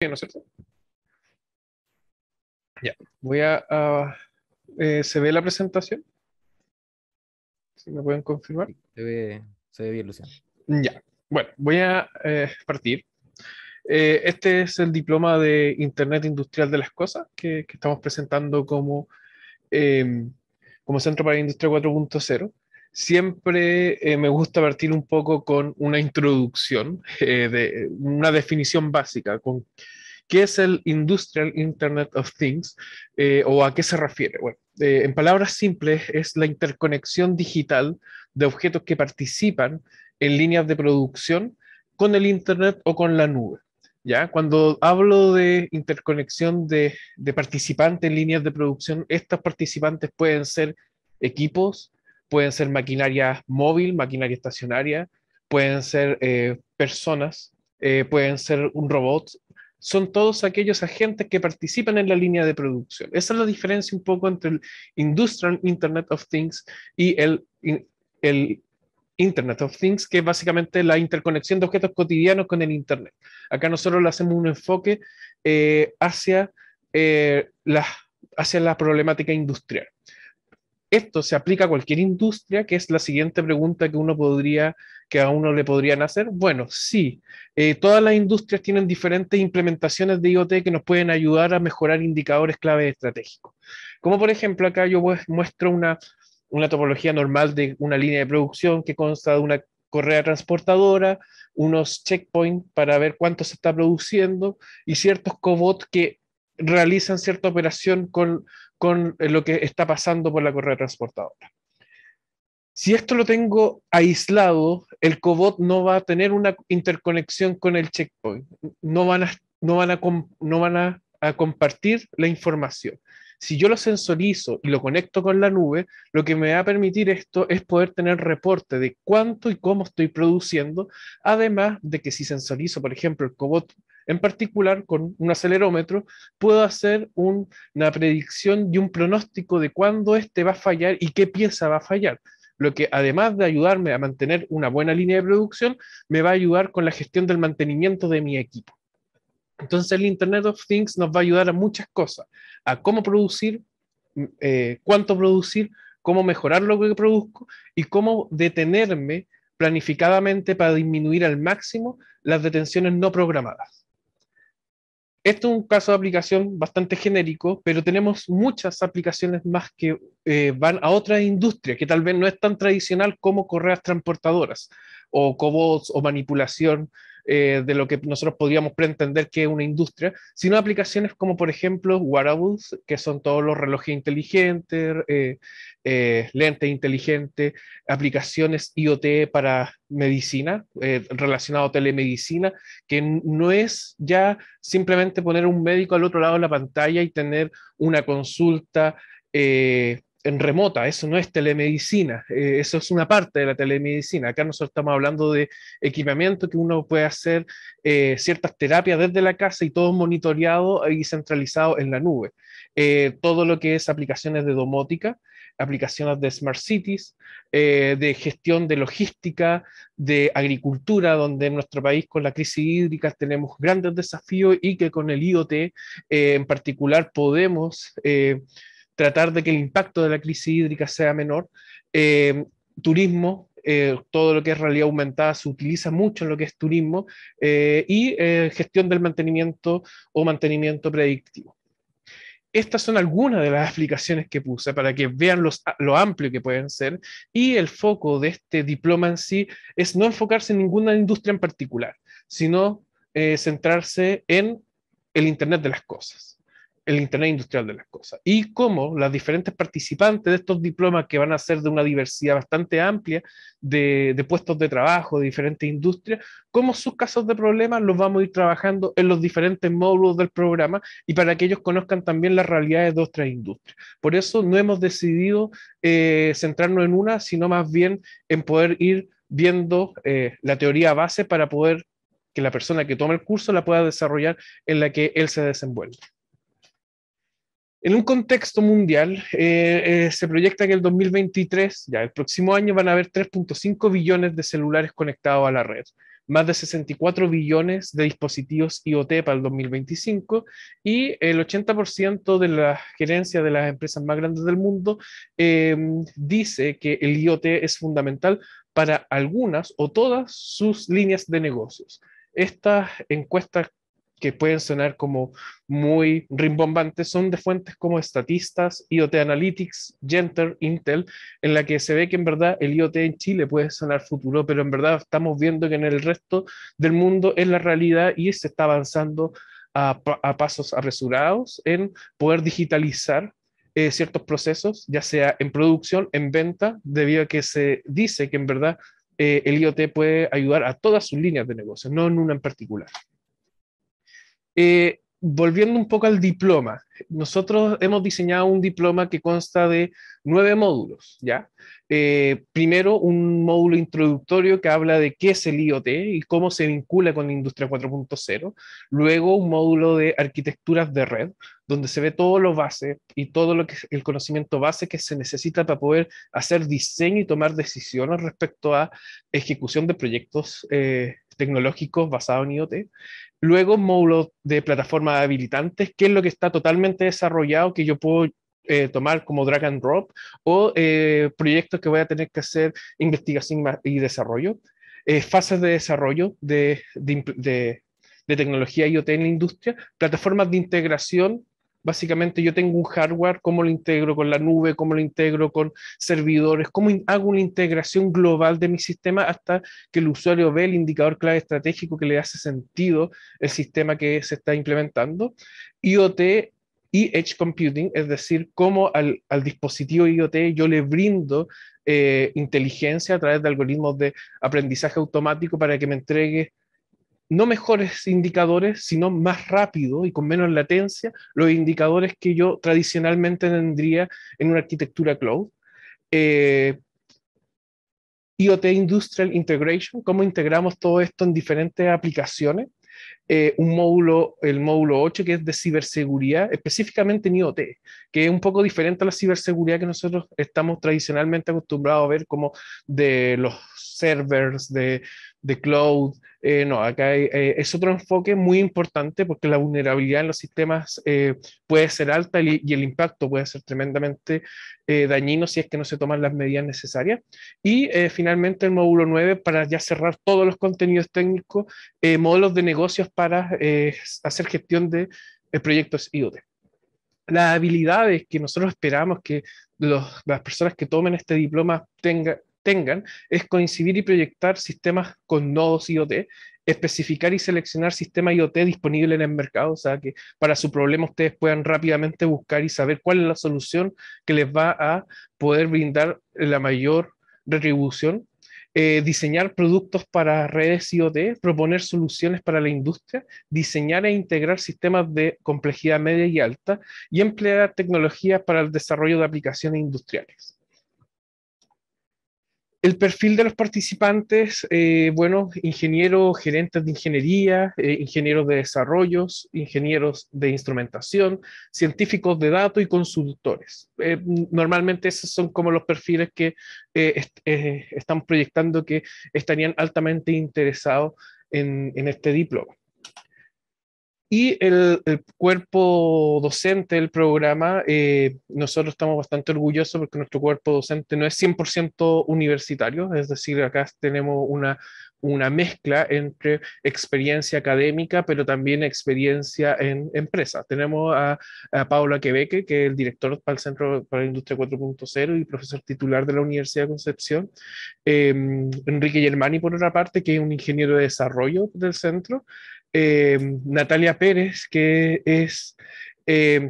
¿No es cierto? Ya, ¿se ve la presentación? Si me pueden confirmar. Sí, se ve bien, Luciano. Ya, bueno, voy a partir. Este es el diploma de Internet Industrial de las Cosas que estamos presentando eh, como Centro para la Industria 4.0. Siempre me gusta partir un poco con una introducción, de una definición básica, con qué es el Industrial Internet of Things, o a qué se refiere. Bueno, en palabras simples, es la interconexión digital de objetos que participan en líneas de producción con el Internet o con la nube. ¿Ya? Cuando hablo de interconexión de participantes en líneas de producción, estos participantes pueden ser equipos, pueden ser maquinaria móvil, maquinaria estacionaria, pueden ser personas, pueden ser un robot, son todos aquellos agentes que participan en la línea de producción. Esa es la diferencia un poco entre el Industrial Internet of Things y el Internet of Things, que es básicamente la interconexión de objetos cotidianos con el Internet. Acá nosotros le hacemos un enfoque hacia, hacia la problemática industrial. ¿Esto se aplica a cualquier industria? Que es la siguiente pregunta que a uno le podrían hacer. Bueno, sí, todas las industrias tienen diferentes implementaciones de IoT que nos pueden ayudar a mejorar indicadores clave estratégicos. Como por ejemplo, acá yo muestro una topología normal de una línea de producción que consta de una correa transportadora, unos checkpoints para ver cuánto se está produciendo y ciertos cobots que realizan cierta operación con lo que está pasando por la correa transportadora. Si esto lo tengo aislado, el cobot no va a tener una interconexión con el checkpoint. No van a, no van a, no van a compartir la información. Si yo lo sensorizo y lo conecto con la nube, lo que me va a permitir esto es poder tener reporte de cuánto y cómo estoy produciendo, además de que si sensorizo, por ejemplo, el cobot en particular con un acelerómetro, puedo hacer una predicción y un pronóstico de cuándo este va a fallar y qué pieza va a fallar, lo que además de ayudarme a mantener una buena línea de producción, me va a ayudar con la gestión del mantenimiento de mi equipo. Entonces el Internet of Things nos va a ayudar a muchas cosas, a cómo producir, cuánto producir, cómo mejorar lo que produzco y cómo detenerme planificadamente para disminuir al máximo las detenciones no programadas. Esto es un caso de aplicación bastante genérico, pero tenemos muchas aplicaciones más que van a otras industrias, que tal vez no es tan tradicional como correas transportadoras o cobots o manipulación de lo que nosotros podríamos pretender que es una industria, sino aplicaciones como por ejemplo wearables, que son todos los relojes inteligentes, lentes inteligentes, aplicaciones IoT para medicina, relacionado a telemedicina, que no es ya simplemente poner un médico al otro lado de la pantalla y tener una consulta en remota. Eso no es telemedicina, eso es una parte de la telemedicina. Acá nosotros estamos hablando de equipamiento que uno puede hacer ciertas terapias desde la casa y todo monitoreado y centralizado en la nube. Todo lo que es aplicaciones de domótica, aplicaciones de smart cities, de gestión de logística, de agricultura, donde en nuestro país con la crisis hídrica tenemos grandes desafíos y que con el IoT en particular podemos tratar de que el impacto de la crisis hídrica sea menor. Turismo, todo lo que es realidad aumentada se utiliza mucho en lo que es turismo y gestión del mantenimiento o mantenimiento predictivo. Estas son algunas de las aplicaciones que puse para que vean lo amplio que pueden ser, y el foco de este diploma en sí es no enfocarse en ninguna industria en particular, sino centrarse en el Internet de las cosas, el Internet industrial de las cosas, y cómo las diferentes participantes de estos diplomas, que van a ser de una diversidad bastante amplia de puestos de trabajo, de diferentes industrias, cómo sus casos de problemas los vamos a ir trabajando en los diferentes módulos del programa y para que ellos conozcan también las realidades de otras industrias. Por eso no hemos decidido centrarnos en una, sino más bien en poder ir viendo la teoría base para poder que la persona que tome el curso la pueda desarrollar en la que él se desenvuelve. En un contexto mundial, se proyecta que el 2023, ya el próximo año, van a haber 3.5 billones de celulares conectados a la red. más de 64 billones de dispositivos IoT para el 2025 y el 80% de la gerencia de las empresas más grandes del mundo dice que el IoT es fundamental para algunas o todas sus líneas de negocios. Estas encuestas que pueden sonar como muy rimbombantes son de fuentes como Statistas, IoT Analytics, Genter, Intel, en la que se ve que en verdad el IoT en Chile puede sonar futuro, pero en verdad estamos viendo que en el resto del mundo es la realidad y se está avanzando a pasos apresurados en poder digitalizar ciertos procesos, ya sea en producción, en venta, debido a que se dice que en verdad el IoT puede ayudar a todas sus líneas de negocio, no en una en particular. Volviendo un poco al diploma, nosotros hemos diseñado un diploma que consta de 9 módulos, ¿ya? Primero, un módulo introductorio que habla de qué es el IoT y cómo se vincula con la industria 4.0. Luego, un módulo de arquitecturas de red, donde se ve todo lo base y todo lo que es el conocimiento base que se necesita para poder hacer diseño y tomar decisiones respecto a ejecución de proyectos tecnológicos basados en IoT. Luego, módulos de plataformas habilitantes, que es lo que está totalmente desarrollado, que yo puedo tomar como drag and drop, o proyectos que voy a tener que hacer investigación y desarrollo. Fases de desarrollo de tecnología IoT en la industria, plataformas de integración. Básicamente yo tengo un hardware, cómo lo integro con la nube, cómo lo integro con servidores, cómo hago una integración global de mi sistema hasta que el usuario ve el indicador clave estratégico que le hace sentido el sistema que se está implementando. IoT y Edge Computing, es decir, cómo al dispositivo IoT yo le brindo inteligencia a través de algoritmos de aprendizaje automático para que me entregue no mejores indicadores, sino más rápido y con menos latencia los indicadores que yo tradicionalmente tendría en una arquitectura cloud. Eh, IoT Industrial Integration, cómo integramos todo esto en diferentes aplicaciones. Un módulo, el módulo 8, que es de ciberseguridad, específicamente en IoT, que es un poco diferente a la ciberseguridad que nosotros estamos tradicionalmente acostumbrados a ver como de los servers, de cloud. No, acá es otro enfoque muy importante porque la vulnerabilidad en los sistemas puede ser alta y el impacto puede ser tremendamente dañino si es que no se toman las medidas necesarias. Y finalmente el módulo 9, para ya cerrar todos los contenidos técnicos, modelos de negocios para hacer gestión de proyectos IoT. Las habilidades que nosotros esperamos que las personas que tomen este diploma tengan es coincidir y proyectar sistemas con nodos IoT, especificar y seleccionar sistemas IoT disponibles en el mercado, o sea que para su problema ustedes puedan rápidamente buscar y saber cuál es la solución que les va a poder brindar la mayor retribución. Diseñar productos para redes IoT, proponer soluciones para la industria, diseñar e integrar sistemas de complejidad media y alta y emplear tecnologías para el desarrollo de aplicaciones industriales. El perfil de los participantes, bueno, ingenieros, gerentes de ingeniería, ingenieros de desarrollos, ingenieros de instrumentación, científicos de datos y consultores. Normalmente esos son como los perfiles que estamos proyectando que estarían altamente interesados en este diploma. Y el cuerpo docente del programa, nosotros estamos bastante orgullosos porque nuestro cuerpo docente no es 100% universitario, es decir, acá tenemos una mezcla entre experiencia académica, pero también experiencia en empresa. Tenemos a Paula Quebeque, que es el director para el Centro para la Industria 4.0 y profesor titular de la Universidad de Concepción. Enrique Germani, por otra parte, que es un ingeniero de desarrollo del centro. Natalia Pérez, que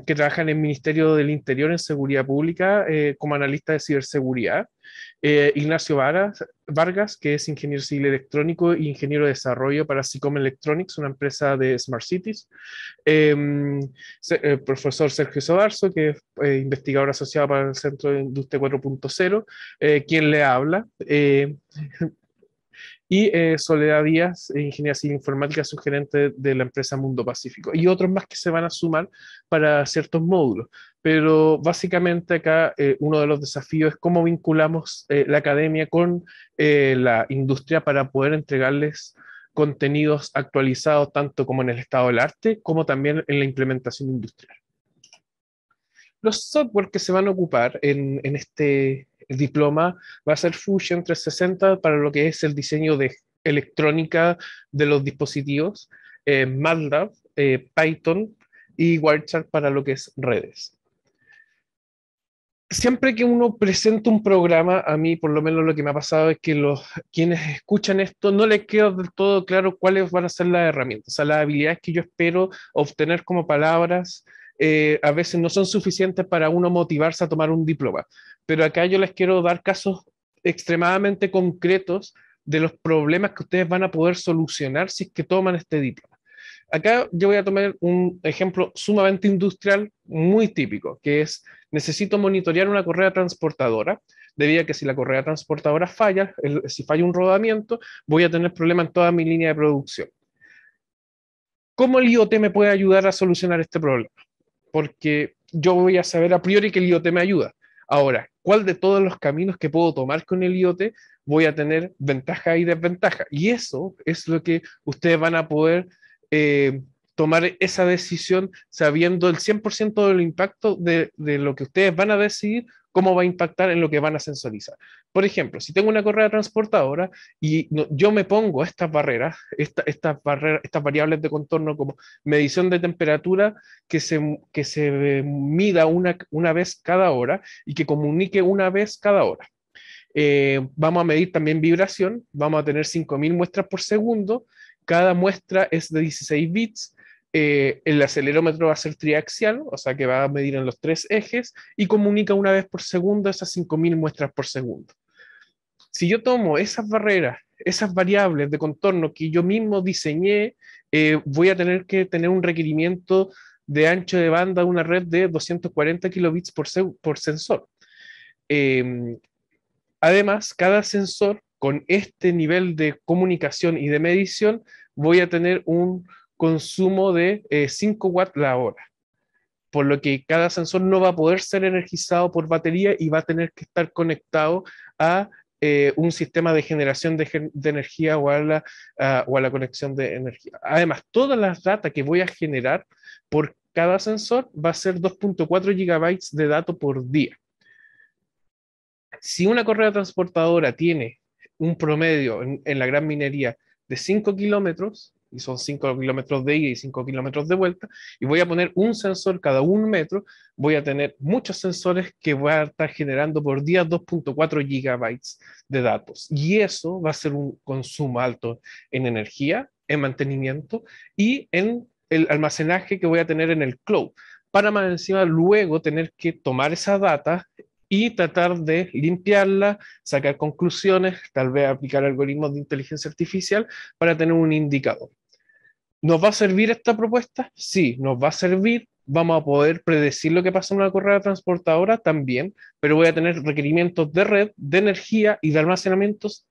trabaja en el Ministerio del Interior en Seguridad Pública como analista de ciberseguridad. Ignacio Vargas, que es ingeniero civil electrónico y ingeniero de desarrollo para Sicom Electronics, una empresa de Smart Cities. El profesor Sergio Sobarzo, que es investigador asociado para el Centro de Industria 4.0, quien le habla. Y Soledad Díaz, ingeniera civil informática, subgerente de la empresa Mundo Pacífico, y otros más que se van a sumar para ciertos módulos. Pero básicamente acá uno de los desafíos es cómo vinculamos la academia con la industria para poder entregarles contenidos actualizados tanto como en el estado del arte, como también en la implementación industrial. Los software que se van a ocupar en este diploma va a ser Fusion 360 para lo que es el diseño de electrónica de los dispositivos, MATLAB, Python y Wireshark para lo que es redes. Siempre que uno presenta un programa, a mí por lo menos lo que me ha pasado es que quienes escuchan esto no les queda del todo claro cuáles van a ser las herramientas. O sea, las habilidades que yo espero obtener como palabras a veces no son suficientes para uno motivarse a tomar un diploma. Pero acá yo les quiero dar casos extremadamente concretos de los problemas que ustedes van a poder solucionar si es que toman este diploma. Acá yo voy a tomar un ejemplo sumamente industrial, muy típico, que es necesito monitorear una correa transportadora, debido a que si la correa transportadora falla, si falla un rodamiento, voy a tener problemas en toda mi línea de producción. ¿Cómo el IoT me puede ayudar a solucionar este problema? Porque yo voy a saber a priori que el IoT me ayuda. Ahora, ¿cuál de todos los caminos que puedo tomar con el IoT voy a tener ventaja y desventaja? Y eso es lo que ustedes van a poder eh, tomar esa decisión sabiendo el 100% del impacto de lo que ustedes van a decidir, cómo va a impactar en lo que van a sensorizar. Por ejemplo, si tengo una correa transportadora y yo me pongo estas barreras, estas variables de contorno como medición de temperatura que se mida una vez cada hora y que comunique una vez cada hora. Vamos a medir también vibración, vamos a tener 5.000 muestras por segundo, cada muestra es de 16 bits, el acelerómetro va a ser triaxial, o sea que va a medir en los 3 ejes y comunica una vez por segundo esas 5.000 muestras por segundo. Si yo tomo esas barreras, esas variables de contorno que yo mismo diseñé, voy a tener que tener un requerimiento de ancho de banda de una red de 240 kilobits por sensor. Eh, Además, cada sensor con este nivel de comunicación y de medición voy a tener un consumo de 5 watts la hora, por lo que cada sensor no va a poder ser energizado por batería y va a tener que estar conectado a un sistema de generación de energía o a la conexión de energía. Además, todas las datas que voy a generar por cada sensor va a ser 2.4 gigabytes de datos por día. Si una correa transportadora tiene un promedio en la gran minería de 5 kilómetros, y son 5 kilómetros de ida y 5 kilómetros de vuelta, y voy a poner un sensor cada 1 metro, voy a tener muchos sensores que voy a estar generando por día 2.4 gigabytes de datos. Y eso va a ser un consumo alto en energía, en mantenimiento y en el almacenaje que voy a tener en el cloud, para más encima luego tener que tomar esa data y tratar de limpiarla, sacar conclusiones, tal vez aplicar algoritmos de inteligencia artificial para tener un indicador. ¿Nos va a servir esta propuesta? Sí, nos va a servir. Vamos a poder predecir lo que pasa en una correa transportadora también, pero voy a tener requerimientos de red, de energía y de almacenamientos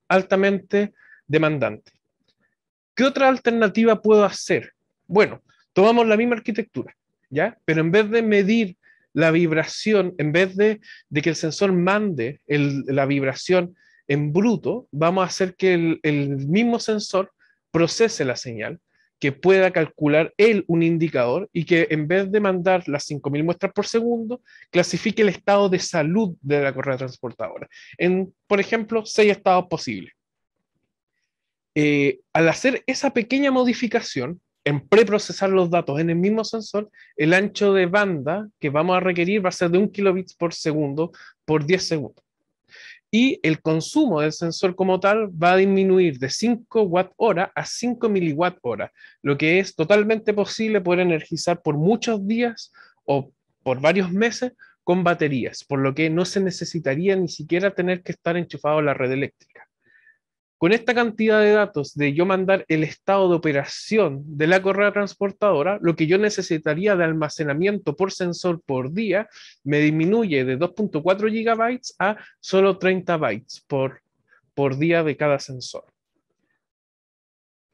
altamente demandantes. ¿Qué otra alternativa puedo hacer? Bueno, tomamos la misma arquitectura, ¿ya? Pero en vez de medir la vibración, en vez de que el sensor mande la vibración en bruto, vamos a hacer que el mismo sensor procese la señal, que pueda calcular él un indicador y que en vez de mandar las 5.000 muestras por segundo, clasifique el estado de salud de la correa transportadora en, por ejemplo, 6 estados posibles. Al hacer esa pequeña modificación, en preprocesar los datos en el mismo sensor, el ancho de banda que vamos a requerir va a ser de 1 kilobits por segundo por 10 segundos. Y el consumo del sensor como tal va a disminuir de 5 watt hora a 5 miliwatt hora, lo que es totalmente posible poder energizar por muchos días o por varios meses con baterías, por lo que no se necesitaría ni siquiera tener que estar enchufado a la red eléctrica. Con esta cantidad de datos de yo mandar el estado de operación de la correa transportadora, lo que yo necesitaría de almacenamiento por sensor por día me disminuye de 2.4 gigabytes a solo 30 bytes por día de cada sensor.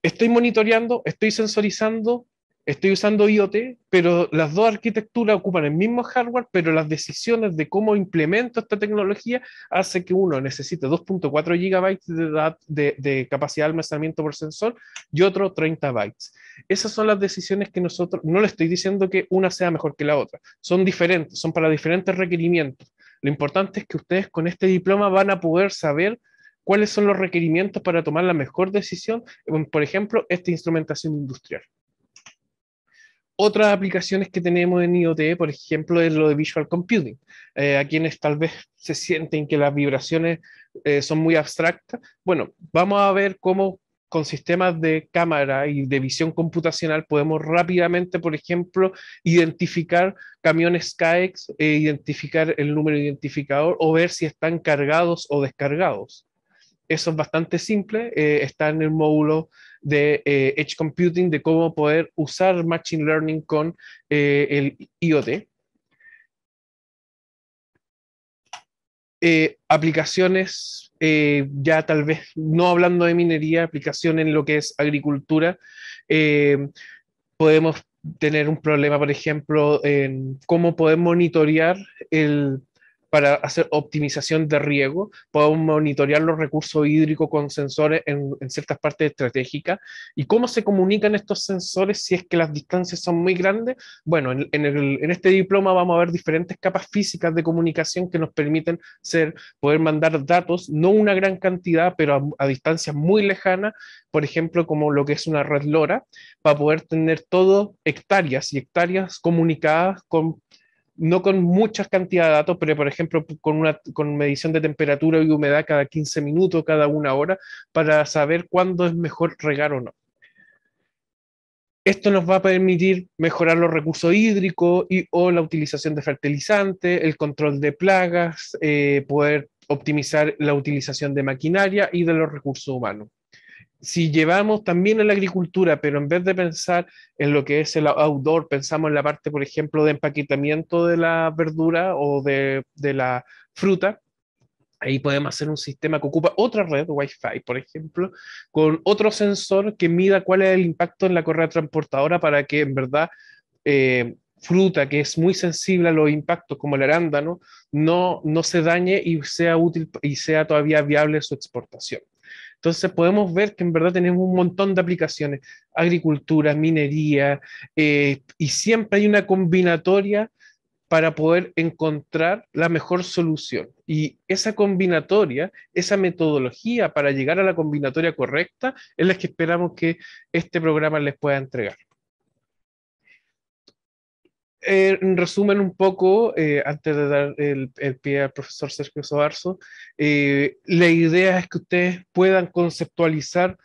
Estoy monitoreando, estoy sensorizando Estoy usando IoT, pero las dos arquitecturas ocupan el mismo hardware, pero las decisiones de cómo implemento esta tecnología hace que uno necesite 2.4 gigabytes de capacidad de almacenamiento por sensor y otro 30 bytes. Esas son las decisiones que nosotros, no le estoy diciendo que una sea mejor que la otra, son diferentes, son para diferentes requerimientos. Lo importante es que ustedes con este diploma van a poder saber cuáles son los requerimientos para tomar la mejor decisión, por ejemplo, esta instrumentación industrial. Otras aplicaciones que tenemos en IoT, por ejemplo, es lo de Visual Computing. A quienes tal vez se sienten que las vibraciones son muy abstractas. Bueno, vamos a ver cómo con sistemas de cámara y de visión computacional podemos rápidamente, por ejemplo, identificar camiones Skyx, identificar el número identificador o ver si están cargados o descargados. Eso es bastante simple, está en el módulo de Edge Computing, de cómo poder usar Machine Learning con el IoT. Aplicaciones, ya tal vez no hablando de minería, aplicación en lo que es agricultura. eh, Podemos tener un problema, por ejemplo, en cómo poder monitorear para hacer optimización de riego, podemos monitorear los recursos hídricos con sensores en ciertas partes estratégicas y cómo se comunican estos sensores si es que las distancias son muy grandes. Bueno, en este diploma vamos a ver diferentes capas físicas de comunicación que nos permiten poder mandar datos, no una gran cantidad, pero a distancias muy lejanas, por ejemplo, como lo que es una red LoRa, para poder tener todo hectáreas y hectáreas comunicadas no con muchas cantidades de datos, pero por ejemplo con medición de temperatura y humedad cada 15 minutos, cada una hora, para saber cuándo es mejor regar o no. Esto nos va a permitir mejorar los recursos hídricos o la utilización de fertilizantes, el control de plagas, poder optimizar la utilización de maquinaria y de los recursos humanos. Si llevamos también a la agricultura, pero en vez de pensar en lo que es el outdoor, pensamos en la parte, por ejemplo, de empaquetamiento de la verdura o de la fruta, ahí podemos hacer un sistema que ocupa otra red, Wi-Fi, por ejemplo, con otro sensor que mida cuál es el impacto en la correa transportadora para que en verdad fruta que es muy sensible a los impactos como el arándano no se dañe y sea útil y sea todavía viable su exportación. Entonces podemos ver que en verdad tenemos un montón de aplicaciones, agricultura, minería, y siempre hay una combinatoria para poder encontrar la mejor solución. Y esa combinatoria, esa metodología para llegar a la combinatoria correcta, es la que esperamos que este programa les pueda entregar. En resumen un poco, antes de dar el pie al profesor Sergio Sobarzo, la idea es que ustedes puedan conceptualizar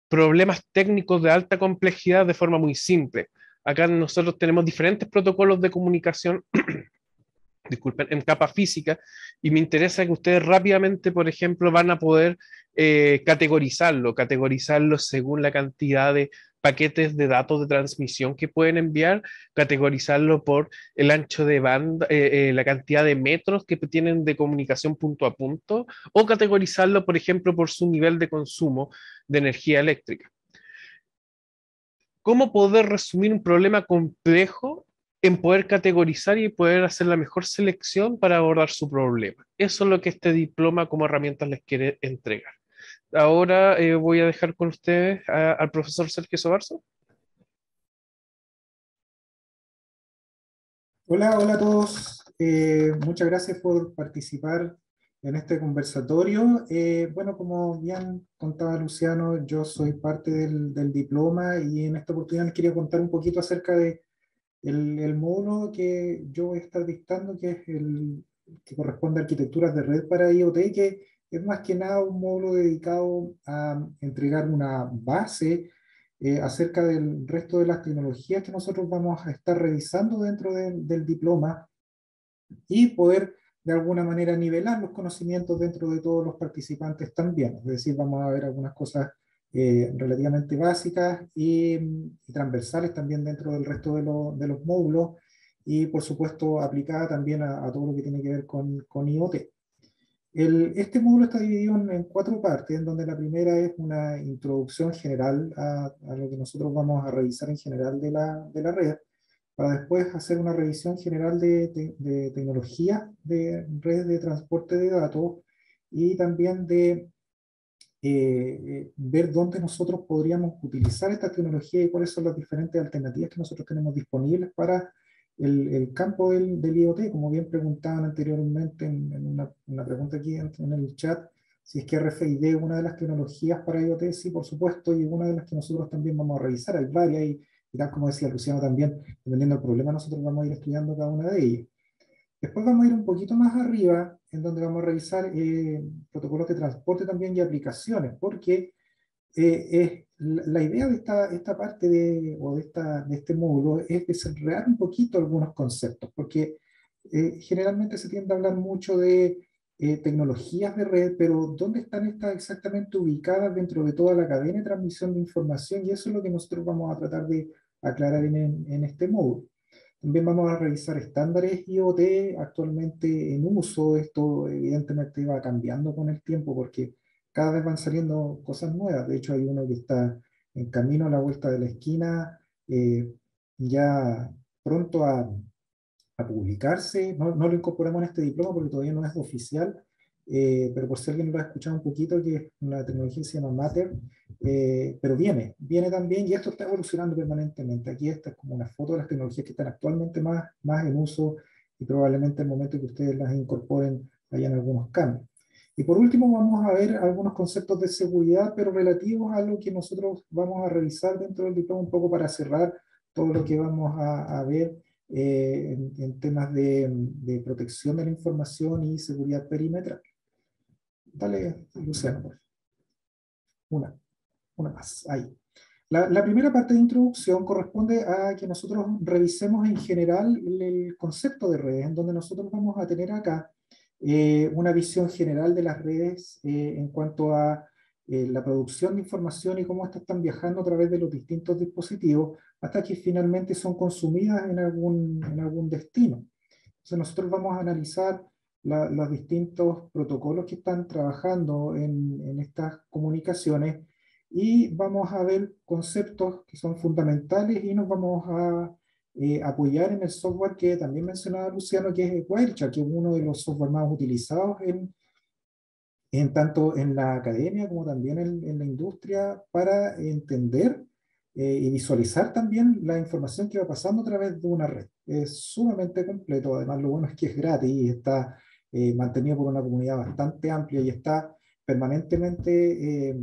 problemas técnicos de alta complejidad de forma muy simple. Acá nosotros tenemos diferentes protocolos de comunicación, disculpen, en capa física, y me interesa que ustedes rápidamente, por ejemplo, van a poder categorizarlo según la cantidad de paquetes de datos de transmisión que pueden enviar, categorizarlo por el ancho de banda, la cantidad de metros que tienen de comunicación punto a punto, o categorizarlo, por ejemplo, por su nivel de consumo de energía eléctrica. ¿Cómo poder resumir un problema complejo en poder categorizar y poder hacer la mejor selección para abordar su problema? Eso es lo que este diploma como herramienta les quiere entregar. Ahora voy a dejar con ustedes al profesor Sergio Sobarzo. Hola, hola a todos. Muchas gracias por participar en este conversatorio. Bueno, como bien contaba Luciano, yo soy parte del diploma y en esta oportunidad les quería contar un poquito acerca de el módulo que yo voy a estar dictando, que es el que corresponde a arquitecturas de red para IoT, que es más que nada un módulo dedicado a entregar una base acerca del resto de las tecnologías que nosotros vamos a estar revisando dentro del diploma y poder de alguna manera nivelar los conocimientos dentro de todos los participantes también. Es decir, vamos a ver algunas cosas relativamente básicas y transversales también dentro del resto de los módulos y por supuesto aplicada también a todo lo que tiene que ver con IoT. Este módulo está dividido en 4 partes, en donde la primera es una introducción general a lo que nosotros vamos a revisar en general de la red, para después hacer una revisión general de tecnología de redes de transporte de datos y también de ver dónde nosotros podríamos utilizar esta tecnología y cuáles son las diferentes alternativas que nosotros tenemos disponibles para el campo del IoT, como bien preguntaban anteriormente en una pregunta aquí en el chat, si es que RFID es una de las tecnologías para IoT. Sí, por supuesto, y una de las que nosotros también vamos a revisar. Hay varias y tal como decía Luciano también, dependiendo del problema, nosotros vamos a ir estudiando cada una de ellas. Después vamos a ir un poquito más arriba, en donde vamos a revisar protocolos de transporte también y aplicaciones, porque la idea de esta parte de este módulo es desarrollar un poquito algunos conceptos, porque generalmente se tiende a hablar mucho de tecnologías de red, pero ¿dónde están estas exactamente ubicadas dentro de toda la cadena de transmisión de información? Y eso es lo que nosotros vamos a tratar de aclarar en este módulo. También vamos a revisar estándares IoT actualmente en uso. Esto evidentemente va cambiando con el tiempo porque cada vez van saliendo cosas nuevas. De hecho, hay uno que está en camino a la vuelta de la esquina, ya pronto a publicarse. No lo incorporamos en este diploma porque todavía no es oficial, pero por si alguien lo ha escuchado un poquito, que es una tecnología que se llama Matter, pero viene también, y esto está evolucionando permanentemente. Aquí esta es como una foto de las tecnologías que están actualmente más en uso y probablemente el momento que ustedes las incorporen hayan algunos cambios. Y por último vamos a ver algunos conceptos de seguridad, pero relativos a lo que nosotros vamos a revisar dentro del diploma, un poco para cerrar todo lo que vamos a ver en temas de protección de la información y seguridad perimetral. Dale, Luciano, por favor. Una más, ahí. La primera parte de introducción corresponde a que nosotros revisemos en general el concepto de redes, en donde nosotros vamos a tener acá una visión general de las redes en cuanto a la producción de información y cómo estas están viajando a través de los distintos dispositivos hasta que finalmente son consumidas en algún destino. Entonces nosotros vamos a analizar los distintos protocolos que están trabajando en estas comunicaciones y vamos a ver conceptos que son fundamentales y nos vamos a apoyar en el software que también mencionaba Luciano, que es Wireshark, que es uno de los software más utilizados tanto en la academia como también en la industria para entender y visualizar también la información que va pasando a través de una red. Es sumamente completo, además lo bueno es que es gratis y está mantenido por una comunidad bastante amplia y está permanentemente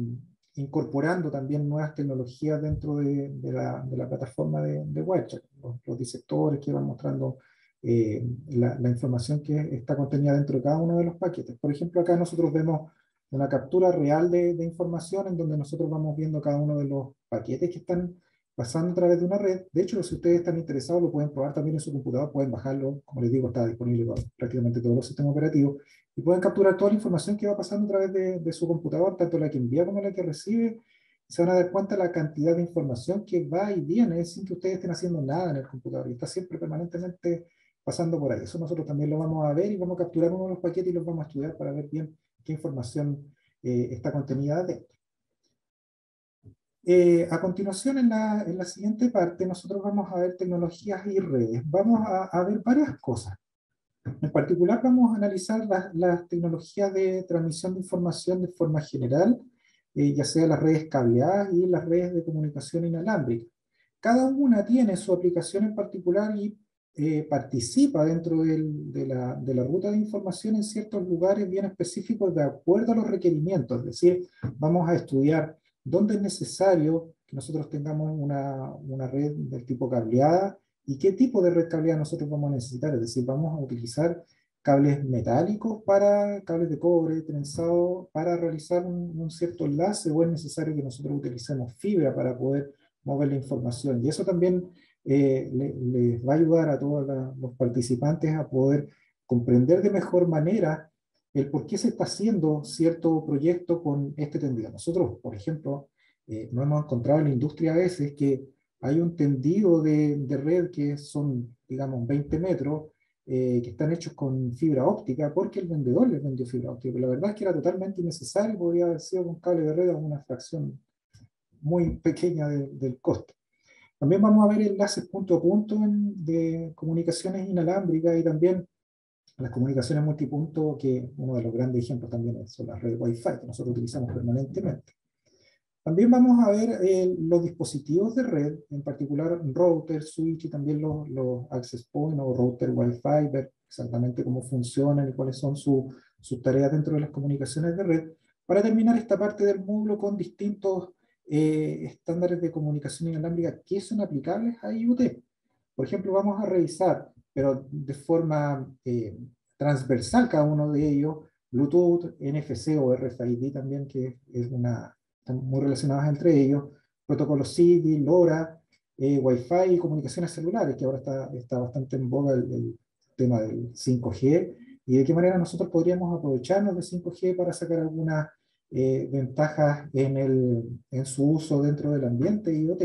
incorporando también nuevas tecnologías dentro de la plataforma de Wireshark, los disectores que van mostrando la información que está contenida dentro de cada uno de los paquetes. Por ejemplo, acá nosotros vemos una captura real de información en donde nosotros vamos viendo cada uno de los paquetes que están pasando a través de una red. De hecho, si ustedes están interesados, lo pueden probar también en su computador, pueden bajarlo, como les digo, está disponible para prácticamente todos los sistemas operativos, y pueden capturar toda la información que va pasando a través de su computador, tanto la que envía como la que recibe. Se van a dar cuenta de la cantidad de información que va y viene sin que ustedes estén haciendo nada en el computador, y está siempre permanentemente pasando por ahí. Eso nosotros también lo vamos a ver y vamos a capturar uno de los paquetes y los vamos a estudiar para ver bien qué información está contenida dentro. A continuación, en la siguiente parte, nosotros vamos a ver tecnologías y redes. Vamos a ver varias cosas. En particular, vamos a analizar las tecnologías de transmisión de información de forma general, ya sea las redes cableadas y las redes de comunicación inalámbrica. Cada una tiene su aplicación en particular y participa dentro de la ruta de información en ciertos lugares bien específicos de acuerdo a los requerimientos. Es decir, vamos a estudiar dónde es necesario que nosotros tengamos una red del tipo cableada y qué tipo de red cableada nosotros vamos a necesitar. Es decir, vamos a utilizar cables metálicos para cables de cobre trenzado para realizar un cierto enlace, o es necesario que nosotros utilicemos fibra para poder mover la información. Y eso también les va a ayudar a todos los participantes a poder comprender de mejor manera el por qué se está haciendo cierto proyecto con este tendido. Nosotros, por ejemplo, nos hemos encontrado en la industria a veces que hay un tendido de red que son, digamos, 20 metros, que están hechos con fibra óptica, porque el vendedor les vendió fibra óptica, pero la verdad es que era totalmente innecesario, podría haber sido con cable de red a una fracción muy pequeña del costo. También vamos a ver enlaces punto a punto de comunicaciones inalámbricas y también las comunicaciones multipunto, que uno de los grandes ejemplos también son las redes Wi-Fi, que nosotros utilizamos permanentemente. También vamos a ver los dispositivos de red, en particular router, switch y también los access point o router Wi-Fi, ver exactamente cómo funcionan y cuáles son sus tareas dentro de las comunicaciones de red, para terminar esta parte del módulo con distintos estándares de comunicación inalámbrica que son aplicables a IoT. Por ejemplo, vamos a revisar, pero de forma transversal cada uno de ellos, Bluetooth, NFC o RFID también, que es están muy relacionadas entre ellos, protocolos Zigbee, LoRa, Wi-Fi y comunicaciones celulares, que ahora está bastante en boga el tema del 5G, y de qué manera nosotros podríamos aprovecharnos de 5G para sacar algunas ventajas en su uso dentro del ambiente IoT.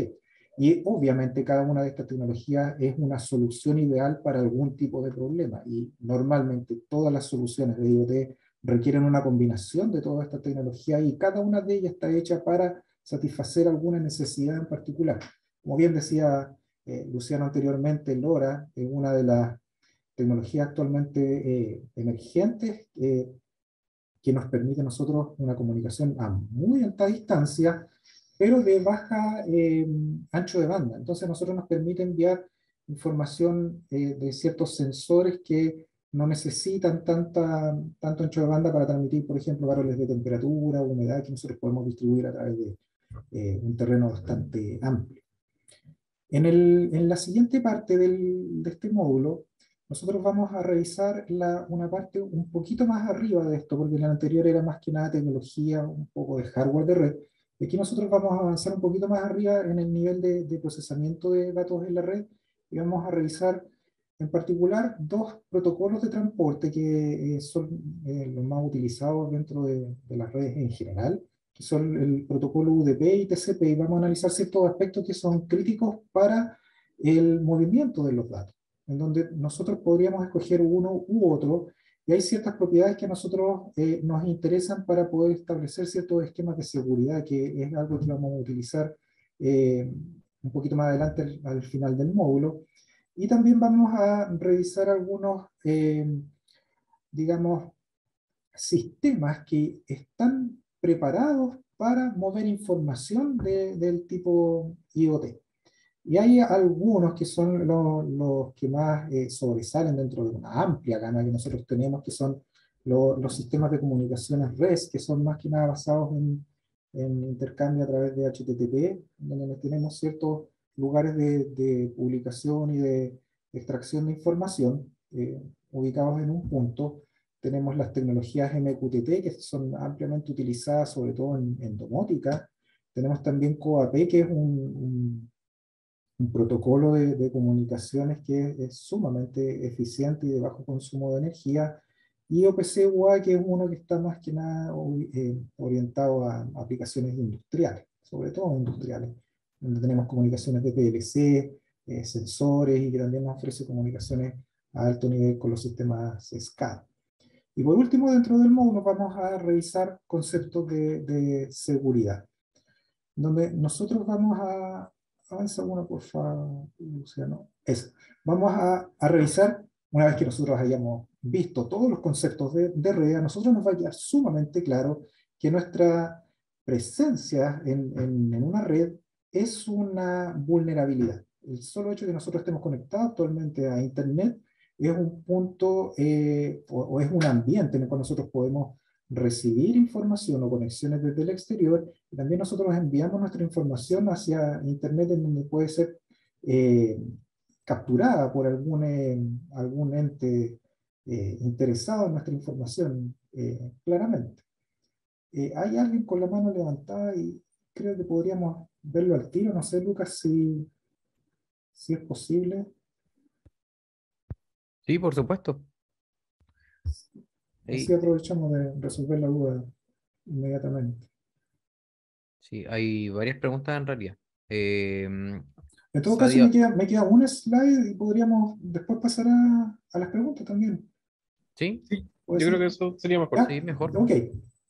Y obviamente cada una de estas tecnologías es una solución ideal para algún tipo de problema, y normalmente todas las soluciones de IoT requieren una combinación de toda esta tecnología y cada una de ellas está hecha para satisfacer alguna necesidad en particular. Como bien decía Luciano anteriormente, LoRa es una de las tecnologías actualmente emergentes que nos permite a nosotros una comunicación a muy alta distancia, pero de baja ancho de banda. Entonces, a nosotros nos permite enviar información de ciertos sensores que no necesitan tanto ancho de banda para transmitir, por ejemplo, valores de temperatura, humedad, que nosotros podemos distribuir a través de un terreno bastante amplio. En la siguiente parte de este módulo, nosotros vamos a revisar una parte un poquito más arriba de esto, porque en la anterior era más que nada tecnología, un poco de hardware de red. Y aquí nosotros vamos a avanzar un poquito más arriba en el nivel de procesamiento de datos en la red, y vamos a revisar en particular dos protocolos de transporte que son los más utilizados dentro de las redes en general, que son el protocolo UDP y TCP, y vamos a analizar ciertos aspectos que son críticos para el movimiento de los datos, en donde nosotros podríamos escoger uno u otro, y hay ciertas propiedades que a nosotros nos interesan para poder establecer ciertos esquemas de seguridad, que es algo que vamos a utilizar un poquito más adelante al final del módulo. Y también vamos a revisar algunos, digamos, sistemas que están preparados para mover información del tipo IoT. Y hay algunos que son los que más sobresalen dentro de una amplia gama que nosotros tenemos, que son los sistemas de comunicaciones REST, que son más que nada basados en intercambio a través de HTTP, donde tenemos ciertos lugares de publicación y de extracción de información ubicados en un punto. Tenemos las tecnologías MQTT, que son ampliamente utilizadas sobre todo en domótica. Tenemos también CoAP, que es un protocolo de comunicaciones que es sumamente eficiente y de bajo consumo de energía, y OPC-UA, que es uno que está más que nada orientado a aplicaciones industriales, sobre todo industriales, donde tenemos comunicaciones de PLC, sensores, y que también nos ofrece comunicaciones a alto nivel con los sistemas SCADA. Y por último, dentro del módulo vamos a revisar conceptos de seguridad, donde nosotros vamos a... Avanza una, por favor, Luciano. Eso. Vamos a revisar, una vez que nosotros hayamos visto todos los conceptos de red, a nosotros nos va a quedar sumamente claro que nuestra presencia en una red es una vulnerabilidad. El solo hecho de que nosotros estemos conectados actualmente a Internet es un punto o es un ambiente en el cual nosotros podemos recibir información o conexiones desde el exterior, y también nosotros enviamos nuestra información hacia Internet, en donde puede ser capturada por algún ente interesado en nuestra información, claramente. Hay alguien con la mano levantada y creo que podríamos verlo al tiro. No sé, Lucas, si es posible. Sí, por supuesto. Así Ahí, aprovechamos de resolver la duda inmediatamente. sí, hay varias preguntas en realidad. En todo caso, Sadia, me queda un slide y podríamos después pasar a las preguntas también. ¿sí? Sí, ¿Puede yo creo ser? que eso sería mejor. ¿Ya? Sí, mejor. Ok,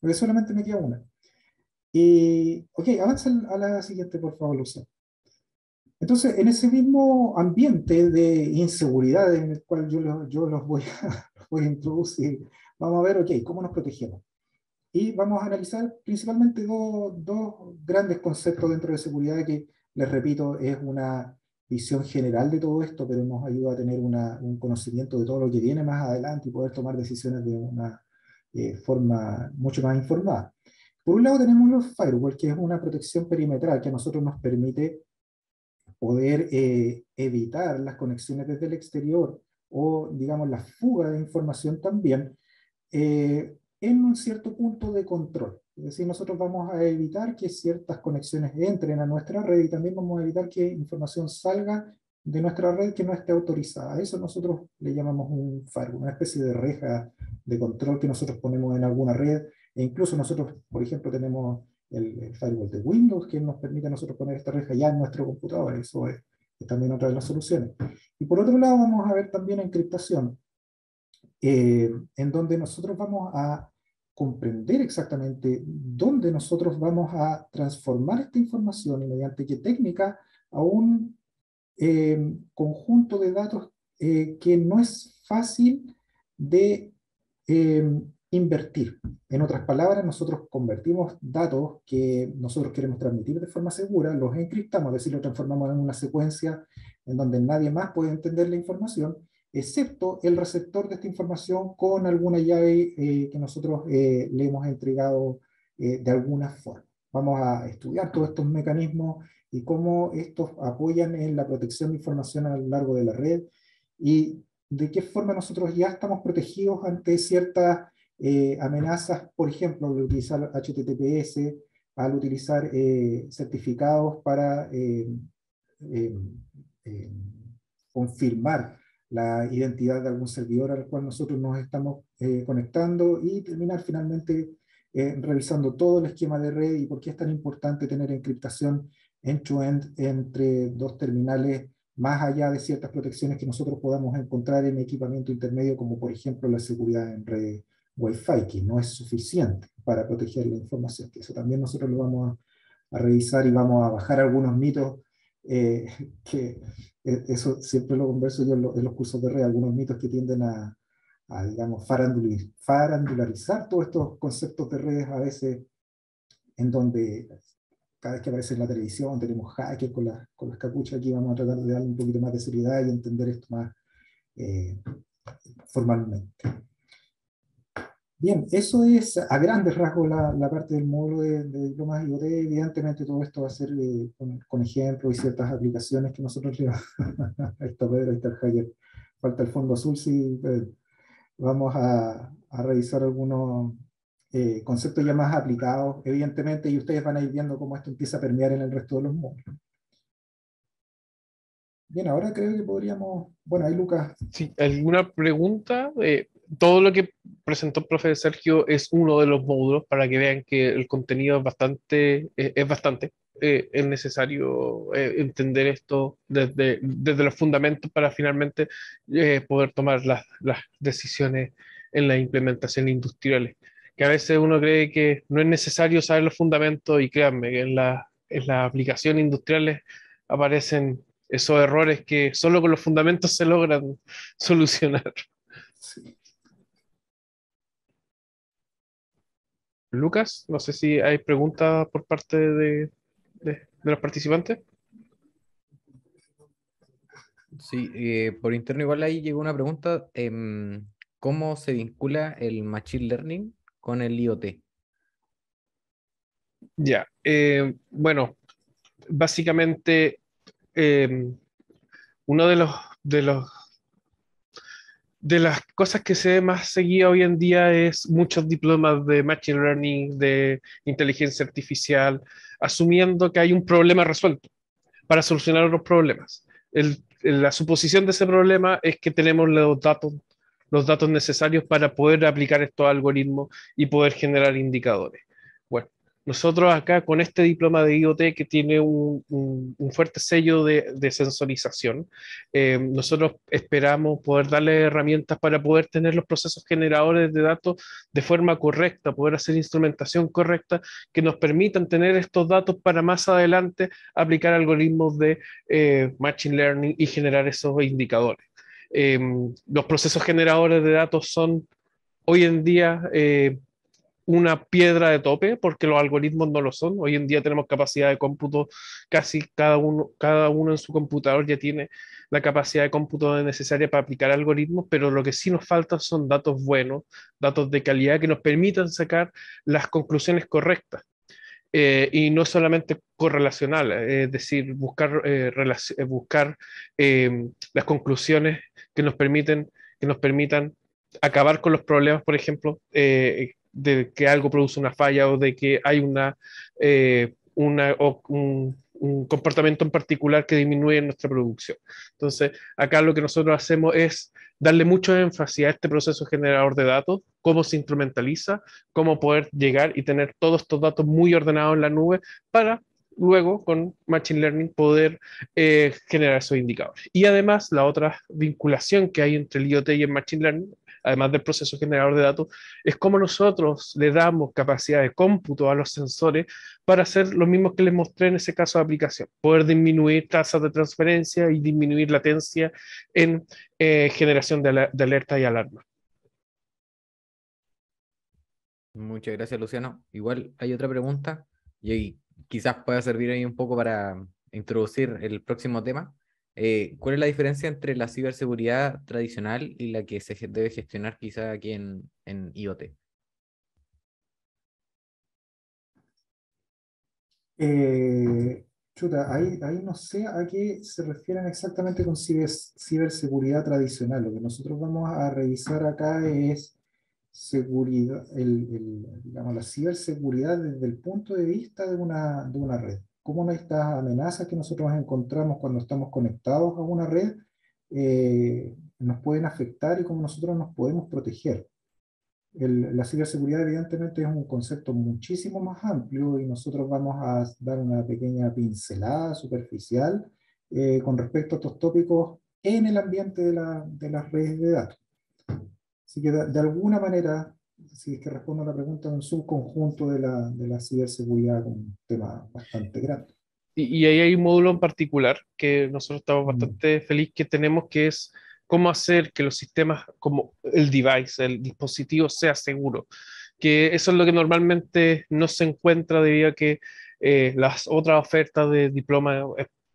porque solamente me queda una. Y, ok, avanza a la siguiente, por favor, Luciano. Entonces, en ese mismo ambiente de inseguridad en el cual yo los voy los voy a introducir, vamos a ver, ok, cómo nos protegemos. Y vamos a analizar principalmente dos grandes conceptos dentro de seguridad que, les repito, es una visión general de todo esto, pero nos ayuda a tener un conocimiento de todo lo que viene más adelante y poder tomar decisiones de una forma mucho más informada. Por un lado tenemos los firewall, que es una protección perimetral que a nosotros nos permite poder evitar las conexiones desde el exterior o, digamos, la fuga de información también en un cierto punto de control. Es decir, nosotros vamos a evitar que ciertas conexiones entren a nuestra red y también vamos a evitar que información salga de nuestra red que no esté autorizada. A eso nosotros le llamamos un firewall, una especie de reja de control que nosotros ponemos en alguna red. E incluso nosotros, por ejemplo, tenemos el firewall de Windows que nos permite a nosotros poner esta reja ya en nuestro computador. Eso es también otra de las soluciones. Y por otro lado, vamos a ver también encriptación, en donde nosotros vamos a comprender exactamente dónde nosotros vamos a transformar esta información y mediante qué técnica a un conjunto de datos que no es fácil de invertir. En otras palabras, nosotros convertimos datos que nosotros queremos transmitir de forma segura, los encriptamos, es decir, lo transformamos en una secuencia en donde nadie más puede entender la información, excepto el receptor de esta información con alguna llave que nosotros le hemos entregado de alguna forma. Vamos a estudiar todos estos mecanismos y cómo estos apoyan en la protección de información a lo largo de la red y de qué forma nosotros ya estamos protegidos ante ciertas amenazas, por ejemplo, al utilizar HTTPS, al utilizar certificados para eh, eh, confirmar la identidad de algún servidor al cual nosotros nos estamos conectando y terminar finalmente revisando todo el esquema de red y por qué es tan importante tener encriptación end-to-end entre dos terminales, más allá de ciertas protecciones que nosotros podamos encontrar en equipamiento intermedio, como por ejemplo la seguridad en red Wi-Fi, que no es suficiente para proteger la información. Que eso también nosotros lo vamos a revisar y vamos a bajar algunos mitos eh, que eso siempre lo converso yo en los cursos de red, algunos mitos que tienden digamos, farandularizar todos estos conceptos de redes a veces, en donde cada vez que aparece en la televisión tenemos hackers con las capuchas. Aquí vamos a tratar de darle un poquito más de seriedad y entender esto más eh, formalmente. Bien, eso es a grandes rasgos la parte del módulo de diplomas IoT. Evidentemente todo esto va a ser con ejemplos y ciertas aplicaciones que nosotros le ahí está Pedro, ahí está el hacker. Falta el fondo azul, sí, Pedro. Vamos a revisar algunos conceptos ya más aplicados, evidentemente, y ustedes van a ir viendo cómo esto empieza a permear en el resto de los módulos. Bien, ahora creo que podríamos, bueno, ahí Lucas. Sí, ¿alguna pregunta? Todo lo que presentó el profe Sergio es uno de los módulos para que vean que el contenido es necesario entender esto desde los fundamentos para finalmente poder tomar las decisiones en las implementaciones industriales. Que a veces uno cree que no es necesario saber los fundamentos y créanme que en las aplicaciones industriales aparecen esos errores que solo con los fundamentos se logran solucionar. Sí. Lucas, no sé si hay preguntas por parte de los participantes. Sí, por interno igual ahí llegó una pregunta, ¿cómo se vincula el Machine Learning con el IoT? Ya, bueno, básicamente eh, uno de los de las cosas que se ve más seguida hoy en día es muchos diplomas de Machine Learning, de inteligencia artificial, asumiendo que hay un problema resuelto para solucionar otros problemas. La suposición de ese problema es que tenemos los datos necesarios para poder aplicar estos algoritmos y poder generar indicadores. Bueno, Nosotros acá con este diploma de IoT que tiene un fuerte sello de sensorización, nosotros esperamos poder darle herramientas para poder tener los procesos generadores de datos de forma correcta, poder hacer instrumentación correcta que nos permitan tener estos datos para más adelante aplicar algoritmos de Machine Learning y generar esos indicadores. Los procesos generadores de datos son hoy en día una piedra de tope porque los algoritmos no lo son. Hoy en día tenemos capacidad de cómputo, casi cada uno en su computador ya tiene la capacidad de cómputo necesaria para aplicar algoritmos, pero lo que sí nos falta son datos buenos, datos de calidad que nos permitan sacar las conclusiones correctas. Y no solamente correlacional, es decir, buscar las conclusiones que nos permitan acabar con los problemas, por ejemplo, de que algo produce una falla o de que hay un comportamiento en particular que disminuye nuestra producción. Entonces, acá lo que nosotros hacemos es darle mucho énfasis a este proceso generador de datos, cómo se instrumentaliza, cómo poder llegar y tener todos estos datos muy ordenados en la nube para luego con Machine Learning poder generar esos indicadores. Y además, la otra vinculación que hay entre el IoT y el Machine Learning, además del proceso generador de datos, es cómo nosotros le damos capacidad de cómputo a los sensores para hacer lo mismo que les mostré en ese caso de aplicación, poder disminuir tasas de transferencia y disminuir latencia en generación de alertas y alarmas. Muchas gracias, Luciano. Igual hay otra pregunta y ahí quizás pueda servir ahí un poco para introducir el próximo tema. ¿Cuál es la diferencia entre la ciberseguridad tradicional y la que se debe gestionar quizá aquí en IoT? Chuta, ahí no sé a qué se refieren exactamente con ciberseguridad tradicional. Lo que nosotros vamos a revisar acá es seguridad, digamos, la ciberseguridad desde el punto de vista de una red. Cómo estas amenazas que nosotros encontramos cuando estamos conectados a una red nos pueden afectar y cómo nosotros nos podemos proteger. La ciberseguridad evidentemente es un concepto muchísimo más amplio y nosotros vamos a dar una pequeña pincelada superficial con respecto a estos tópicos en el ambiente de las redes de datos. Así que de alguna manera, si es que respondo a la pregunta, es un subconjunto de la ciberseguridad con un tema bastante grande. Y ahí hay un módulo en particular que nosotros estamos Mm. bastante felices que tenemos, que es cómo hacer que los sistemas, como el device, el dispositivo, sea seguro. Que eso es lo que normalmente no se encuentra debido a que las otras ofertas de diploma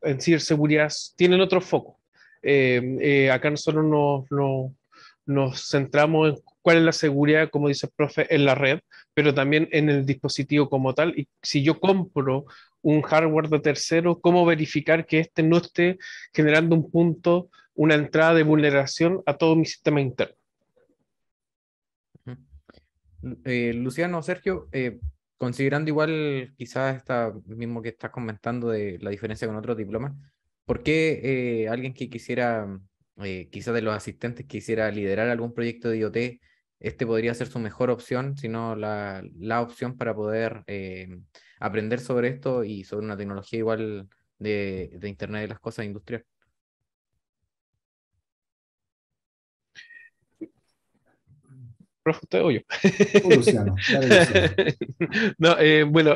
en ciberseguridad tienen otro foco. Acá nosotros nos centramos en cuál es la seguridad, como dice el profe, en la red, pero también en el dispositivo como tal. Y si yo compro un hardware de tercero, cómo verificar que este no esté generando un punto, una entrada de vulneración a todo mi sistema interno. Luciano, Sergio, considerando igual quizás esta mismo que estás comentando de la diferencia con otros diplomas, ¿por qué alguien que quisiera, quizás de los asistentes, quisiera liderar algún proyecto de IoT, este podría ser su mejor opción, sino la opción para poder aprender sobre esto y sobre una tecnología igual de Internet de las cosas industrial? ¿Profe, usted o yo? Tú, Luciano, dale, Luciano. No, bueno,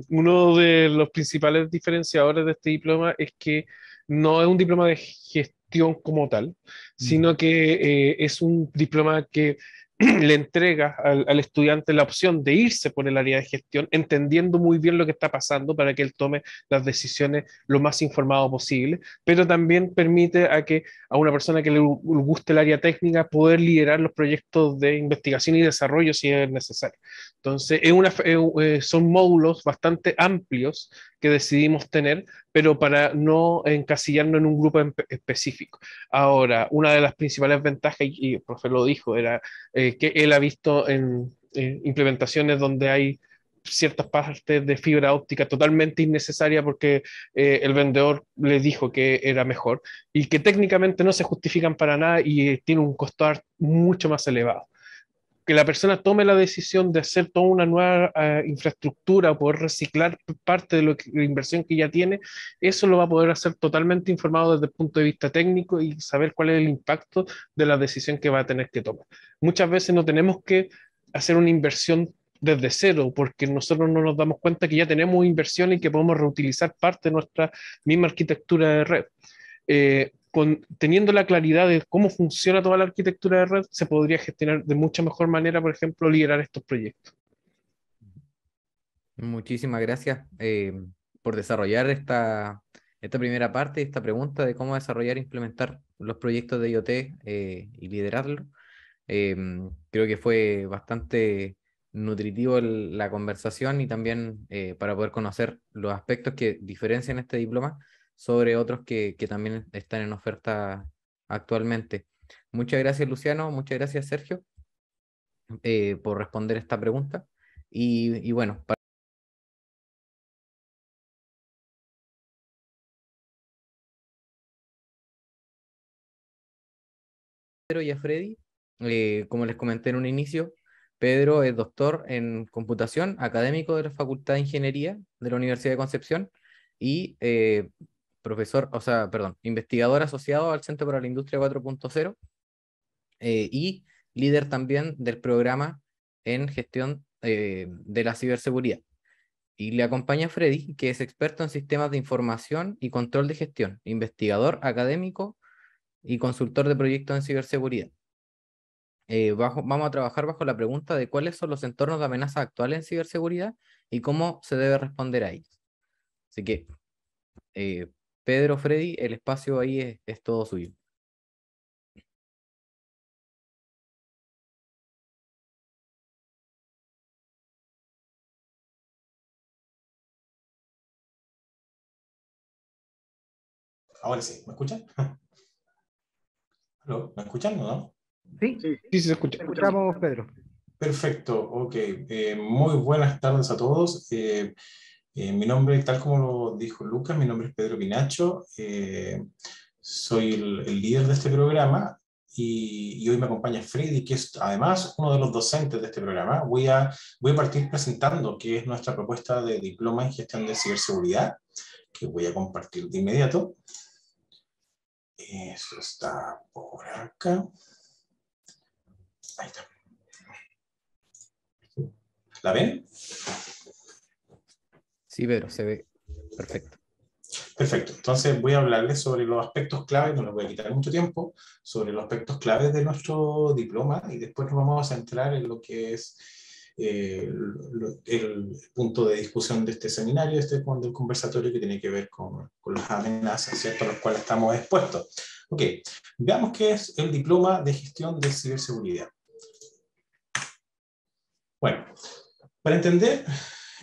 uno de los principales diferenciadores de este diploma es que no es un diploma de gestión como tal, Mm. sino que es un diploma que le entrega al estudiante la opción de irse por el área de gestión, entendiendo muy bien lo que está pasando para que él tome las decisiones lo más informado posible, pero también permite a una persona que le guste el área técnica poder liderar los proyectos de investigación y desarrollo si es necesario. Entonces, son módulos bastante amplios que decidimos tener, pero para no encasillarnos en un grupo específico. Ahora, una de las principales ventajas, y el profe lo dijo, era que él ha visto en implementaciones donde hay ciertas partes de fibra óptica totalmente innecesaria porque el vendedor le dijo que era mejor y que técnicamente no se justifican para nada y tiene un costo mucho más elevado. que la persona tome la decisión de hacer toda una nueva infraestructura o poder reciclar parte de la inversión que ya tiene, eso lo va a poder hacer totalmente informado desde el punto de vista técnico y saber cuál es el impacto de la decisión que va a tener que tomar. Muchas veces no tenemos que hacer una inversión desde cero, porque nosotros no nos damos cuenta que ya tenemos inversión y que podemos reutilizar parte de nuestra misma arquitectura de red. Teniendo la claridad de cómo funciona toda la arquitectura de red, se podría gestionar de mucha mejor manera, por ejemplo, liderar estos proyectos. Muchísimas gracias por desarrollar esta primera parte, esta pregunta de cómo desarrollar e implementar los proyectos de IoT y liderarlo. Creo que fue bastante nutritivo la conversación y también para poder conocer los aspectos que diferencian este diploma sobre otros que también están en oferta actualmente. Muchas gracias, Luciano. Muchas gracias, Sergio, por responder esta pregunta. Y bueno, Pedro y a Freddy, como les comenté en un inicio, Pedro es doctor en computación, académico de la Facultad de Ingeniería de la Universidad de Concepción y profesor, o sea, perdón, investigador asociado al Centro para la Industria 4.0 y líder también del programa en gestión de la ciberseguridad. Y le acompaña Freddy, que es experto en sistemas de información y control de gestión, investigador académico y consultor de proyectos en ciberseguridad. Vamos a trabajar bajo la pregunta de cuáles son los entornos de amenaza actuales en ciberseguridad y cómo se debe responder a ellos. Así que, Pedro, Freddy, el espacio ahí es todo suyo. Ahora sí, ¿me escuchan? ¿Aló? ¿Me escuchan o no? Sí, Sí, se escucha. escuchamos, Pedro. Perfecto, ok. Muy buenas tardes a todos. Mi nombre, tal como lo dijo Lucas, mi nombre es Pedro Pinacho. Soy el líder de este programa y hoy me acompaña Freddy, que es además uno de los docentes de este programa. Voy a partir presentando qué es nuestra propuesta de diploma en gestión de ciberseguridad, que voy a compartir de inmediato. Eso está por acá. Ahí está. ¿La ven? Sí, Pedro, se ve perfecto. Perfecto. Entonces voy a hablarles sobre los aspectos claves, no les voy a quitar mucho tiempo, sobre los aspectos claves de nuestro diploma y después nos vamos a centrar en lo que es el punto de discusión de este seminario, del conversatorio que tiene que ver con las amenazas, ¿cierto?, a las cuales estamos expuestos. Ok, veamos qué es el diploma de gestión de ciberseguridad. Bueno, para entender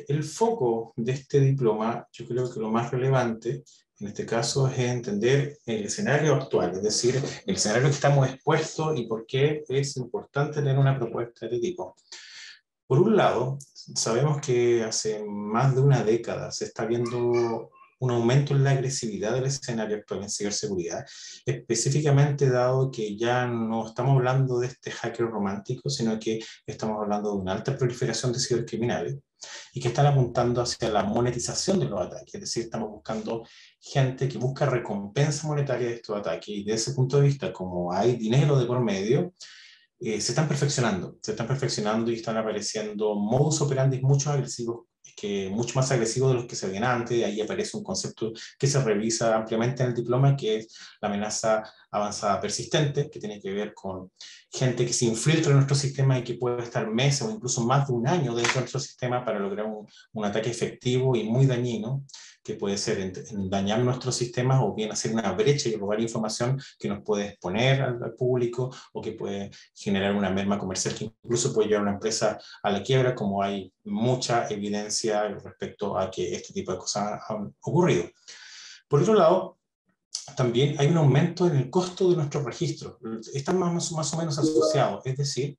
el foco de este diploma, yo creo que lo más relevante en este caso es entender el escenario actual, es decir, el escenario que estamos expuestos y por qué es importante tener una propuesta de este tipo. Por un lado, sabemos que hace más de una década se está viendo un aumento en la agresividad del escenario actual en ciberseguridad, específicamente dado que ya no estamos hablando de este hacker romántico, sino que estamos hablando de una alta proliferación de cibercriminales y que están apuntando hacia la monetización de los ataques, es decir, estamos buscando gente que busca recompensa monetaria de estos ataques y desde ese punto de vista, como hay dinero de por medio, se están perfeccionando y están apareciendo modus operandi mucho más agresivos de los que se veían antes. Ahí aparece un concepto que se revisa ampliamente en el diploma, que es la amenaza avanzada persistente, que tiene que ver con gente que se infiltra en nuestro sistema y que puede estar meses o incluso más de un año dentro de nuestro sistema para lograr un ataque efectivo y muy dañino, que puede ser en dañar nuestros sistemas o bien hacer una brecha y robar información que nos puede exponer al público o que puede generar una merma comercial que incluso puede llevar a una empresa a la quiebra, como hay mucha evidencia respecto a que este tipo de cosas han ocurrido. Por otro lado, también hay un aumento en el costo de nuestros registros. Están más o menos asociados, es decir,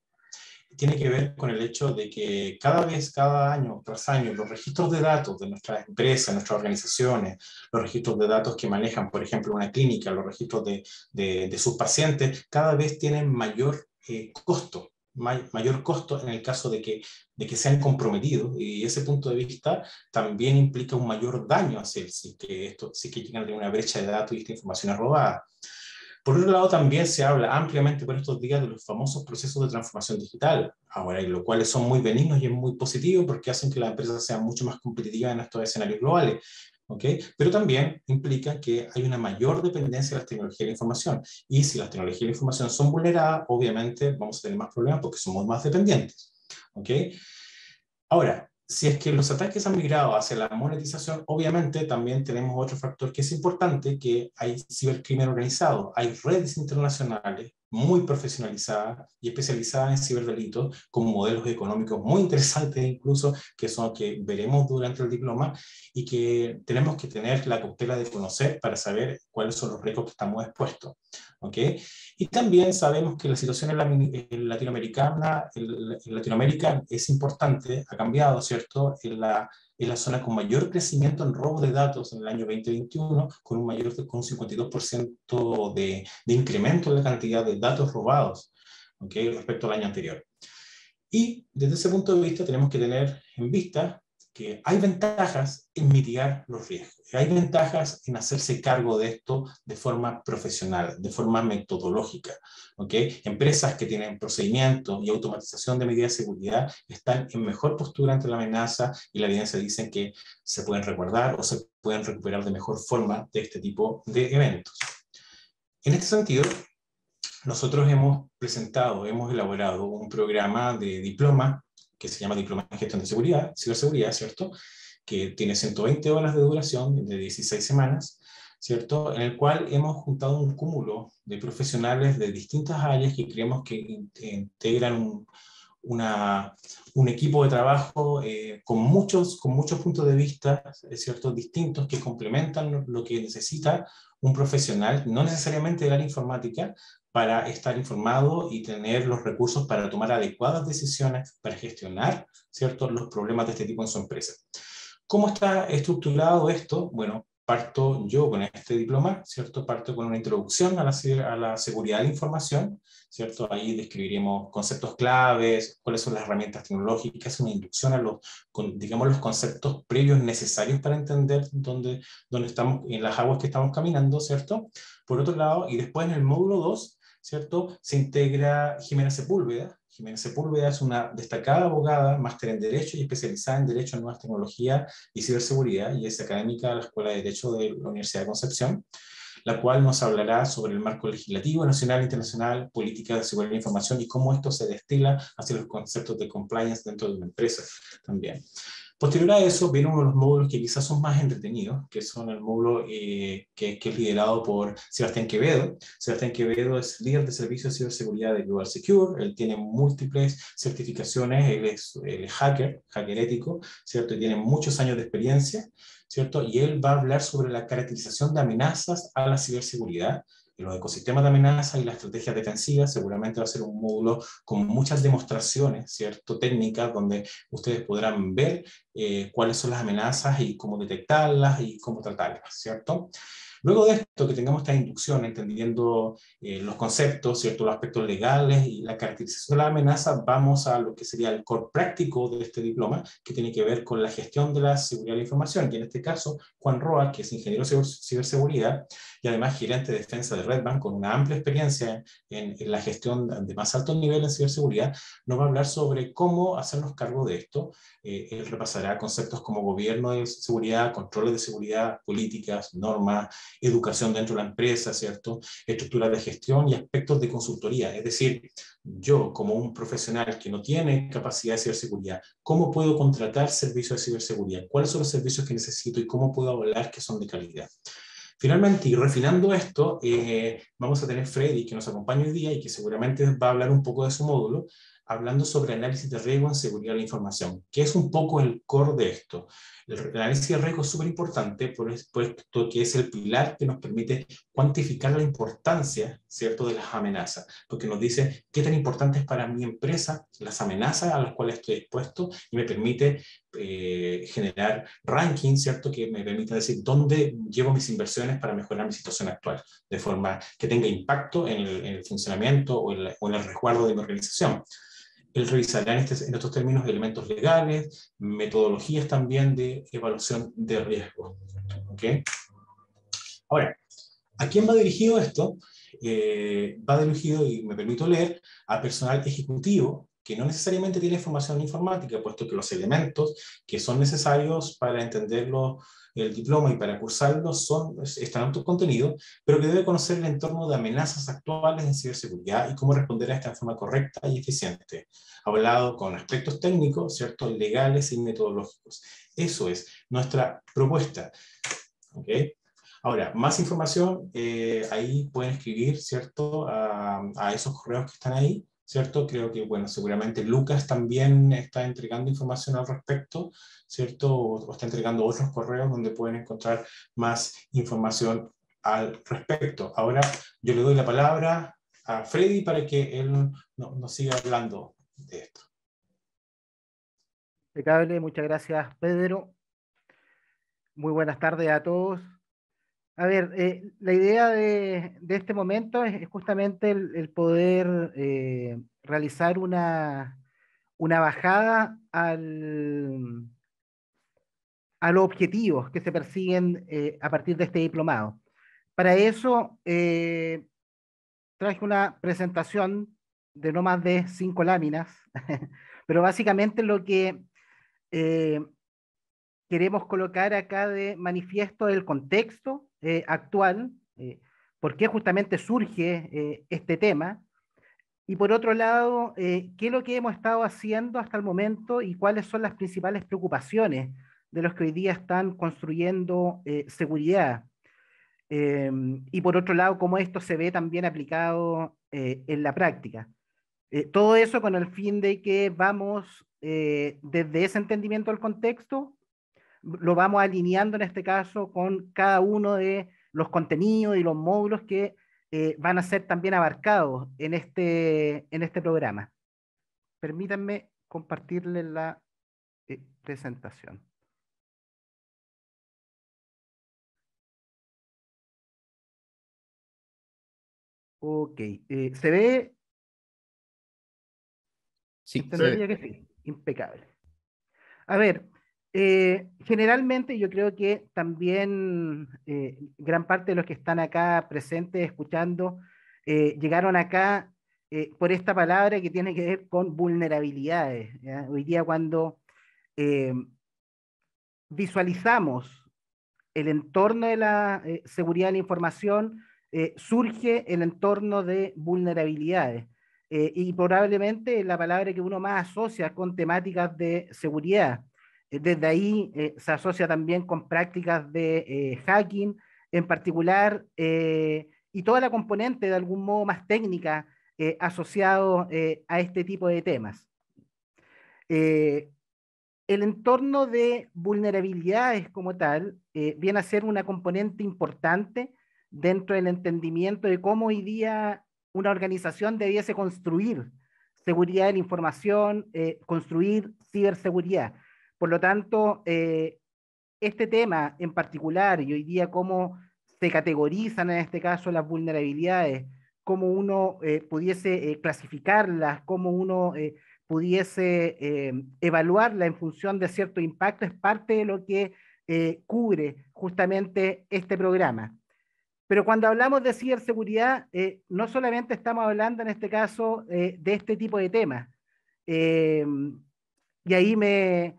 tiene que ver con el hecho de que cada año tras año, los registros de datos de nuestras empresas, nuestras organizaciones, los registros de datos que manejan, por ejemplo, una clínica, los registros de sus pacientes, cada vez tienen mayor costo. mayor costo en el caso de que sean comprometidos, y ese punto de vista también implica un mayor daño hacia él, si que llegan a una brecha de datos y esta información es robada. Por otro lado, también se habla ampliamente por estos días de los famosos procesos de transformación digital, ahora, los cuales son muy benignos y es muy positivo porque hacen que las empresas sean mucho más competitivas en estos escenarios globales. ¿Okay? Pero también implica que hay una mayor dependencia de las tecnologías de la información. Y si las tecnologías de la información son vulneradas, obviamente vamos a tener más problemas porque somos más dependientes. ¿Okay? Ahora, si es que los ataques han migrado hacia la monetización, obviamente también tenemos otro factor que es importante, que hay cibercrimen organizado, hay redes internacionales muy profesionalizadas y especializadas en ciberdelitos, con modelos económicos muy interesantes incluso, que son que veremos durante el diploma, y que tenemos que tener la cautela de conocer para saber cuáles son los riesgos que estamos expuestos. ¿Okay? Y también sabemos que la situación en Latinoamérica es importante, ha cambiado, ¿cierto? Es la zona con mayor crecimiento en robo de datos en el año 2021, con un 52% de incremento en la cantidad de datos robados, ¿okay? Respecto al año anterior. Y desde ese punto de vista tenemos que tener en vista que hay ventajas en mitigar los riesgos, hay ventajas en hacerse cargo de esto de forma profesional, de forma metodológica. ¿Okay? Empresas que tienen procedimientos y automatización de medidas de seguridad están en mejor postura ante la amenaza, y la evidencia dice que se pueden resguardar o se pueden recuperar de mejor forma de este tipo de eventos. En este sentido, nosotros hemos elaborado un programa de diploma que se llama Diploma en Gestión de Seguridad, Ciberseguridad, ¿cierto? Que tiene 120 horas de duración, de 16 semanas, ¿cierto? En el cual hemos juntado un cúmulo de profesionales de distintas áreas que creemos que integran un equipo de trabajo con muchos puntos de vista, ¿cierto? Distintos, que complementan lo que necesita un profesional, no necesariamente del área informática, para estar informado y tener los recursos para tomar adecuadas decisiones, para gestionar, ¿cierto?, los problemas de este tipo en su empresa. ¿Cómo está estructurado esto? Bueno, parto yo con este diploma, ¿cierto? Parto con una introducción a la seguridad de la información, ¿cierto? Ahí describiremos conceptos claves, cuáles son las herramientas tecnológicas, una inducción a los conceptos previos necesarios para entender dónde estamos, en las aguas que estamos caminando, ¿cierto? Por otro lado, y después en el módulo 2, ¿cierto?, se integra Jimena Sepúlveda. Jimena Sepúlveda es una destacada abogada, máster en Derecho y especializada en Derecho en Nuevas Tecnologías y Ciberseguridad, y es académica de la Escuela de Derecho de la Universidad de Concepción, la cual nos hablará sobre el marco legislativo nacional e internacional, política de seguridad de la información y cómo esto se destila hacia los conceptos de compliance dentro de una empresa también. Posterior a eso, viene uno de los módulos que quizás son más entretenidos, que son el módulo que es liderado por Sebastián Quevedo. Sebastián Quevedo es líder de servicio de ciberseguridad de Global Secure, él tiene múltiples certificaciones, él es hacker ético, ¿cierto? Y tiene muchos años de experiencia, ¿cierto? Y él va a hablar sobre la caracterización de amenazas a la ciberseguridad, los ecosistemas de amenazas y las estrategias defensivas. Seguramente va a ser un módulo con muchas demostraciones, ¿cierto?, técnicas, donde ustedes podrán ver cuáles son las amenazas y cómo detectarlas y cómo tratarlas, ¿cierto? Luego de esto, que tengamos esta inducción, entendiendo los conceptos, ¿cierto?, los aspectos legales y la caracterización de la amenaza, vamos a lo que sería el core práctico de este diploma, que tiene que ver con la gestión de la seguridad de la información. Y en este caso, Juan Roa, que es ingeniero de ciberseguridad y además gerente de defensa de Red Bank, con una amplia experiencia en la gestión de más alto nivel en ciberseguridad, nos va a hablar sobre cómo hacernos cargo de esto. Él repasará conceptos como gobierno de seguridad, controles de seguridad, políticas, normas, educación dentro de la empresa, ¿cierto?, estructura de gestión y aspectos de consultoría. Es decir, yo como un profesional que no tiene capacidad de ciberseguridad, ¿cómo puedo contratar servicios de ciberseguridad? ¿Cuáles son los servicios que necesito y cómo puedo hablar que son de calidad? Finalmente, y refinando esto, vamos a tener Freddy, que nos acompaña hoy día y que seguramente va a hablar un poco de su módulo, hablando sobre análisis de riesgo en seguridad de la información, que es un poco el core de esto. El análisis de riesgo es súper importante, puesto que es el pilar que nos permite cuantificar la importancia, ¿cierto?, de las amenazas, porque nos dice qué tan importante es para mi empresa las amenazas a las cuales estoy expuesto, y me permite generar rankings, ¿cierto?, que me permite decir dónde llevo mis inversiones para mejorar mi situación actual, de forma que tenga impacto en el funcionamiento o en el resguardo de mi organización. Él revisará en estos términos elementos legales, metodologías también de evaluación de riesgo. ¿Okay? Ahora, ¿a quién va dirigido esto? Va dirigido, y me permito leer, a personal ejecutivo que no necesariamente tiene formación informática, puesto que los elementos que son necesarios para entenderlo, el diploma y para cursarlo están en tu contenido, pero que debe conocer el entorno de amenazas actuales en ciberseguridad y cómo responder a esta en forma correcta y eficiente, hablado con aspectos técnicos, ¿cierto?, legales y metodológicos. Eso es nuestra propuesta. ¿Okay? Ahora, más información, ahí pueden escribir, ¿cierto?, a esos correos que están ahí, ¿cierto? Creo que, bueno, seguramente Lucas también está entregando información al respecto, ¿cierto? O está entregando otros correos donde pueden encontrar más información al respecto. Ahora, yo le doy la palabra a Freddy para que él nos siga hablando de esto. Impecable, muchas gracias, Pedro. Muy buenas tardes a todos. A ver, la idea de este momento es justamente el poder realizar una bajada a los objetivos que se persiguen a partir de este diplomado. Para eso, traje una presentación de no más de 5 láminas, pero básicamente lo que eh, queremos colocar acá de manifiesto el contexto actual, por qué justamente surge este tema, y por otro lado, qué es lo que hemos estado haciendo hasta el momento y cuáles son las principales preocupaciones de los que hoy día están construyendo seguridad. Y por otro lado, cómo esto se ve también aplicado en la práctica. Todo eso con el fin de que vamos desde ese entendimiento del contexto, lo vamos alineando en este caso con cada uno de los contenidos y los módulos que van a ser también abarcados en este programa. Permítanme compartirles la presentación. Ok, ¿se ve? Sí, Entendería que sí, impecable. A ver, generalmente yo creo que también gran parte de los que están acá presentes escuchando llegaron acá por esta palabra que tiene que ver con vulnerabilidades, ¿ya? Hoy día cuando eh, visualizamos el entorno de la seguridad de la información, surge el entorno de vulnerabilidades. Y probablemente la palabra que uno más asocia con temáticas de seguridad. Desde ahí se asocia también con prácticas de hacking en particular y toda la componente de algún modo más técnica asociado a este tipo de temas. Eh, el entorno de vulnerabilidades como tal viene a ser una componente importante dentro del entendimiento de cómo hoy día una organización debiese construir seguridad de la información, construir ciberseguridad. Por lo tanto, este tema en particular y hoy día cómo se categorizan en este caso las vulnerabilidades, cómo uno pudiese clasificarlas, cómo uno pudiese evaluarla en función de cierto impacto, es parte de lo que cubre justamente este programa. Pero cuando hablamos de ciberseguridad, no solamente estamos hablando en este caso de este tipo de temas. Y ahí me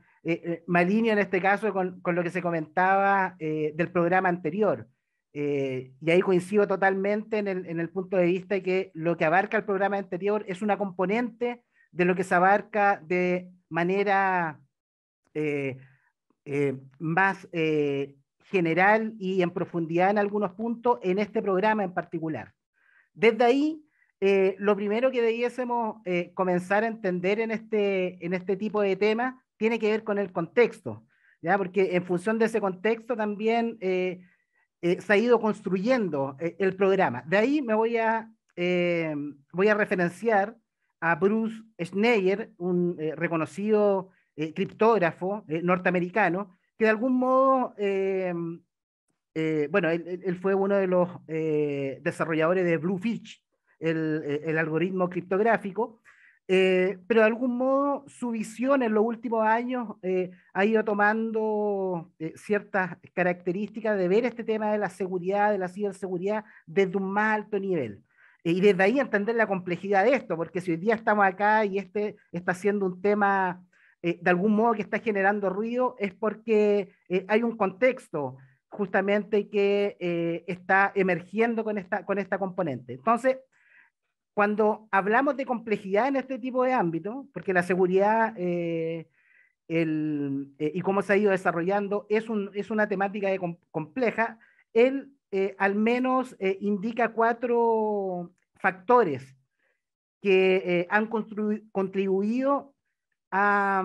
alineo en este caso con lo que se comentaba del programa anterior. Y ahí coincido totalmente en el punto de vista de que lo que abarca el programa anterior es una componente de lo que se abarca de manera eh, más general y en profundidad en algunos puntos en este programa en particular. Desde ahí, lo primero que debiésemos comenzar a entender en este tipo de temas tiene que ver con el contexto, ¿ya? Porque en función de ese contexto también se ha ido construyendo el programa. De ahí me voy a referenciar a Bruce Schneier, un reconocido criptógrafo norteamericano, que de algún modo, bueno, él fue uno de los desarrolladores de Bluefish, el algoritmo criptográfico, pero de algún modo su visión en los últimos años ha ido tomando ciertas características de ver este tema de la seguridad, de la ciberseguridad, desde un más alto nivel. Y desde ahí entender la complejidad de esto, porque si hoy día estamos acá y este está siendo un tema de algún modo que está generando ruido, es porque hay un contexto justamente que está emergiendo con esta componente. Entonces, cuando hablamos de complejidad en este tipo de ámbitos, porque la seguridad y cómo se ha ido desarrollando es una temática compleja, él al menos indica 4 factores que han contribuido a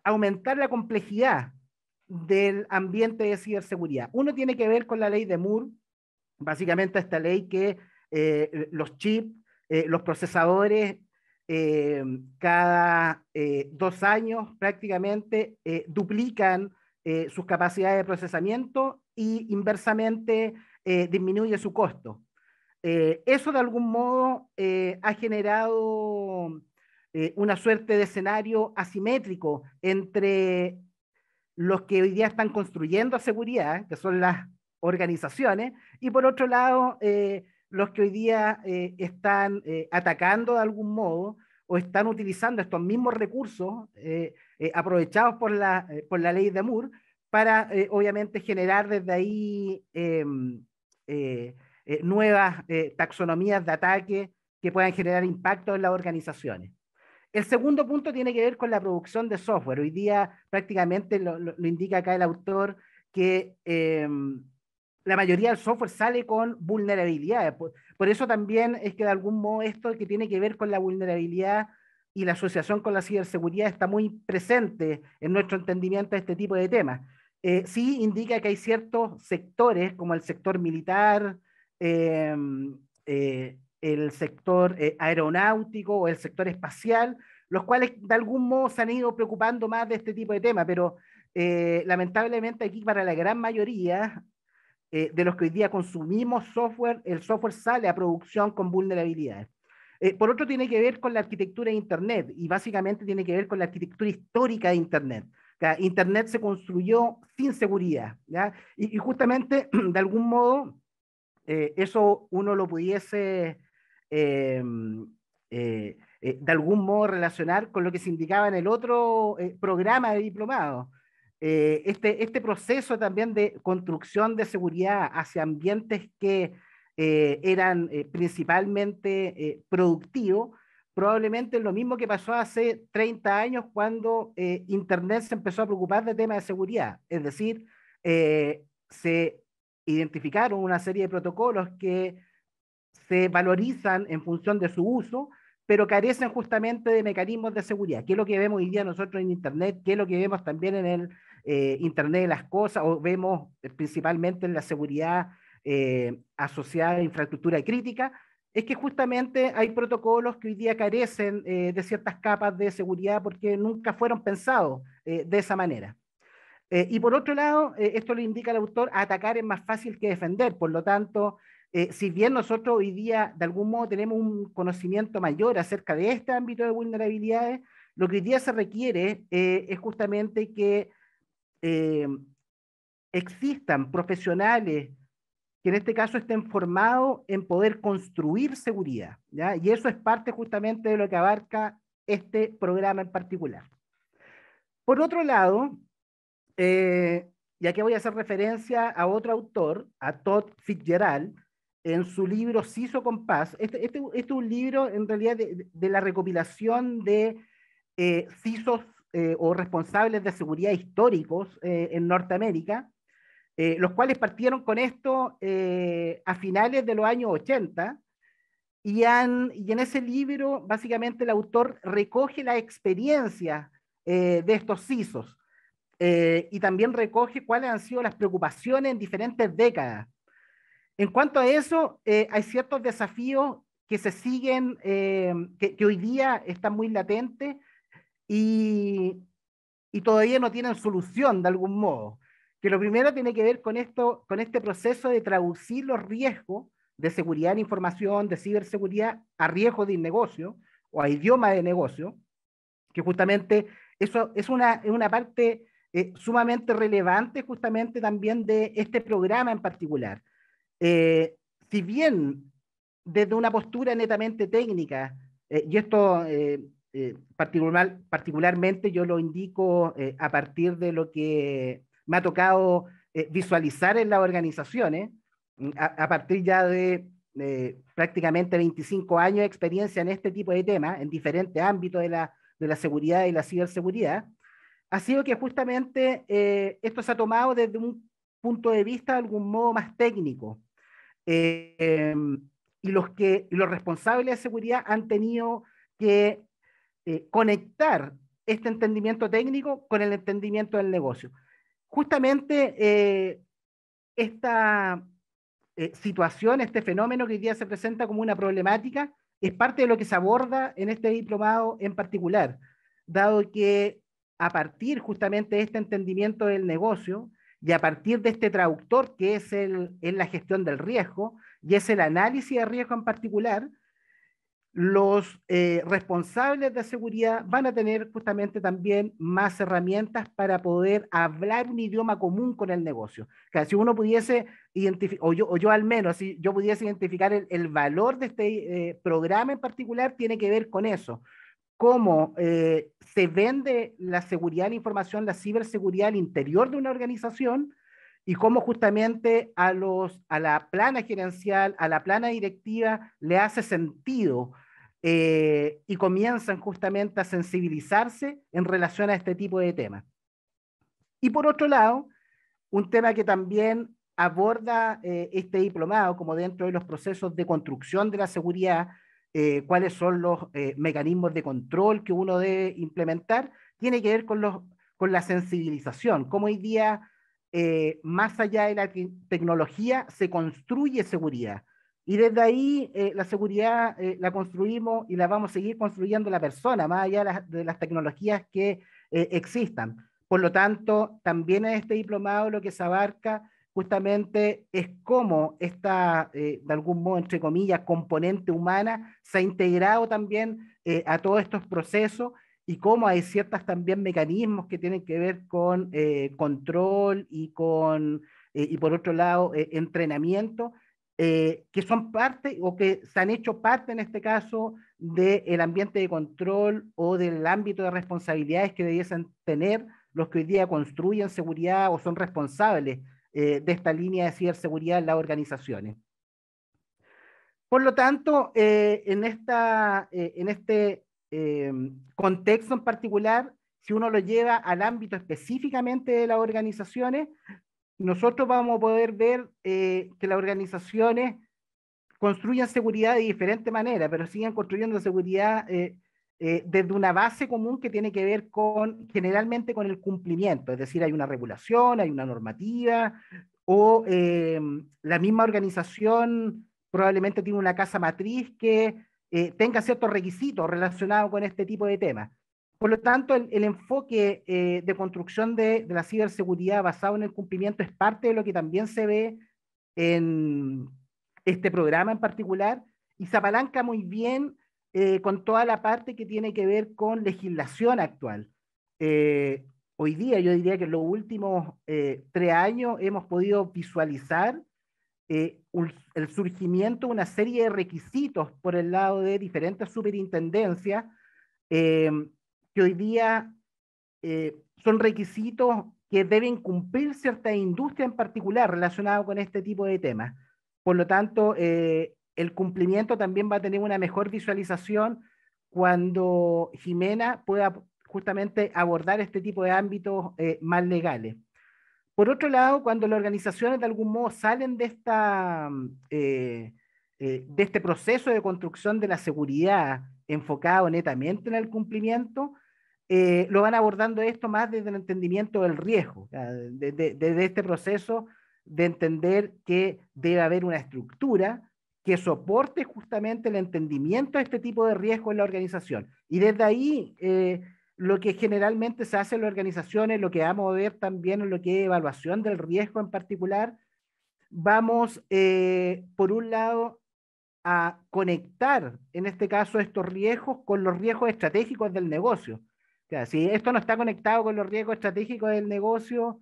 aumentar la complejidad del ambiente de ciberseguridad. Uno tiene que ver con la ley de Moore, básicamente esta ley que los chips, los procesadores, cada 2 años prácticamente duplican sus capacidades de procesamiento y inversamente disminuye su costo. Eso de algún modo ha generado una suerte de escenario asimétrico entre los que hoy día están construyendo seguridad, que son las organizaciones, y por otro lado, los que hoy día están atacando de algún modo o están utilizando estos mismos recursos aprovechados por la ley de Moore para, obviamente, generar desde ahí nuevas taxonomías de ataque que puedan generar impacto en las organizaciones. El segundo punto tiene que ver con la producción de software. Hoy día prácticamente lo indica acá el autor que la mayoría del software sale con vulnerabilidades. Por eso también es que de algún modo esto que tiene que ver con la vulnerabilidad y la asociación con la ciberseguridad está muy presente en nuestro entendimiento de este tipo de temas. Sí indica que hay ciertos sectores, como el sector militar, el sector aeronáutico o el sector espacial, los cuales de algún modo se han ido preocupando más de este tipo de temas, pero lamentablemente aquí para la gran mayoría de los que hoy día consumimos software, el software sale a producción con vulnerabilidades. Por otro, tiene que ver con la arquitectura de Internet y básicamente tiene que ver con la arquitectura histórica de Internet. Internet se construyó sin seguridad, ¿ya? Y justamente, de algún modo, eso uno lo pudiese de algún modo relacionar con lo que se indicaba en el otro programa de diplomado. Este proceso también de construcción de seguridad hacia ambientes que eran principalmente productivos, probablemente es lo mismo que pasó hace 30 años cuando Internet se empezó a preocupar de temas de seguridad. Es decir, se identificaron una serie de protocolos que se valorizan en función de su uso, pero carecen justamente de mecanismos de seguridad. ¿Qué es lo que vemos hoy día nosotros en Internet? ¿Qué es lo que vemos también en el Internet de las cosas? O vemos principalmente en la seguridad asociada a infraestructura crítica. Es que justamente hay protocolos que hoy día carecen de ciertas capas de seguridad porque nunca fueron pensados de esa manera. Y por otro lado, esto le indica al autor, atacar es más fácil que defender. Por lo tanto, si bien nosotros hoy día de algún modo tenemos un conocimiento mayor acerca de este ámbito de vulnerabilidades, lo que hoy día se requiere es justamente que existan profesionales que en este caso estén formados en poder construir seguridad, ¿ya? Y eso es parte justamente de lo que abarca este programa en particular. Por otro lado, y aquí voy a hacer referencia a otro autor, a Todd Fitzgerald, en su libro CISO Compás. Este es un libro en realidad de la recopilación de CISOs o responsables de seguridad históricos en Norteamérica, los cuales partieron con esto a finales de los años 80, y en ese libro básicamente el autor recoge la experiencia de estos CISOs. Y también recoge cuáles han sido las preocupaciones en diferentes décadas. En cuanto a eso, hay ciertos desafíos que se siguen, que hoy día están muy latentes y todavía no tienen solución de algún modo. Que lo primero tiene que ver con este proceso de traducir los riesgos de seguridad en información, de ciberseguridad, a riesgos de negocio o a idioma de negocio, que justamente eso es una parte sumamente relevante justamente también de este programa en particular. Si bien desde una postura netamente técnica, y esto particularmente yo lo indico a partir de lo que me ha tocado visualizar en las organizaciones, a partir ya de prácticamente 25 años de experiencia en este tipo de temas, en diferentes ámbitos de la seguridad y la ciberseguridad, ha sido que justamente esto se ha tomado desde un punto de vista de algún modo más técnico. Y los responsables de seguridad han tenido que conectar este entendimiento técnico con el entendimiento del negocio. Justamente esta situación, este fenómeno que hoy día se presenta como una problemática, es parte de lo que se aborda en este diplomado en particular, dado que a partir justamente de este entendimiento del negocio y a partir de este traductor que es la gestión del riesgo y es el análisis de riesgo en particular, los responsables de seguridad van a tener justamente también más herramientas para poder hablar un idioma común con el negocio. O sea, si uno pudiese identificar, o yo al menos, si yo pudiese identificar el valor de este programa en particular, tiene que ver con eso. Cómo se vende la seguridad de la información, la ciberseguridad al interior de una organización, y cómo justamente a la plana gerencial, a la plana directiva, le hace sentido y comienzan justamente a sensibilizarse en relación a este tipo de temas. Y por otro lado, un tema que también aborda este diplomado, como dentro de los procesos de construcción de la seguridad, cuáles son los mecanismos de control que uno debe implementar, tiene que ver con la sensibilización, cómo hoy día, más allá de la tecnología, se construye seguridad. Y desde ahí la seguridad la construimos y la vamos a seguir construyendo la persona, más allá de las tecnologías que existan. Por lo tanto, también en este diplomado lo que se abarca justamente es cómo esta, de algún modo, entre comillas, componente humana se ha integrado también a todos estos procesos y cómo hay ciertos también mecanismos que tienen que ver con control y por otro lado, entrenamiento, que son parte o que se han hecho parte en este caso del ambiente de control o del ámbito de responsabilidades que debiesen tener los que hoy día construyen seguridad o son responsables de esta línea de ciberseguridad en las organizaciones. Por lo tanto, en este contexto en particular, si uno lo lleva al ámbito específicamente de las organizaciones, nosotros vamos a poder ver que las organizaciones construyen seguridad de diferente manera, pero siguen construyendo seguridad desde una base común que tiene que ver generalmente con el cumplimiento, es decir, hay una regulación, hay una normativa, o la misma organización probablemente tiene una casa matriz que tenga ciertos requisitos relacionados con este tipo de temas. Por lo tanto, el enfoque de construcción de la ciberseguridad basado en el cumplimiento es parte de lo que también se ve en este programa en particular y se apalanca muy bien con toda la parte que tiene que ver con legislación actual. Hoy día, yo diría que en los últimos 3 años hemos podido visualizar el surgimiento de una serie de requisitos por el lado de diferentes superintendencias que hoy día son requisitos que deben cumplir cierta industria en particular relacionada con este tipo de temas. Por lo tanto, el cumplimiento también va a tener una mejor visualización cuando Jimena pueda justamente abordar este tipo de ámbitos más legales. Por otro lado, cuando las organizaciones de algún modo salen de este proceso de construcción de la seguridad enfocado netamente en el cumplimiento, lo van abordando esto más desde el entendimiento del riesgo, desde este proceso de entender que debe haber una estructura que soporte justamente el entendimiento de este tipo de riesgo en la organización. Y desde ahí, lo que generalmente se hace en las organizaciones, lo que vamos a ver también en lo que es evaluación del riesgo en particular, vamos, por un lado, a conectar, en este caso, estos riesgos con los riesgos estratégicos del negocio. O sea, si esto no está conectado con los riesgos estratégicos del negocio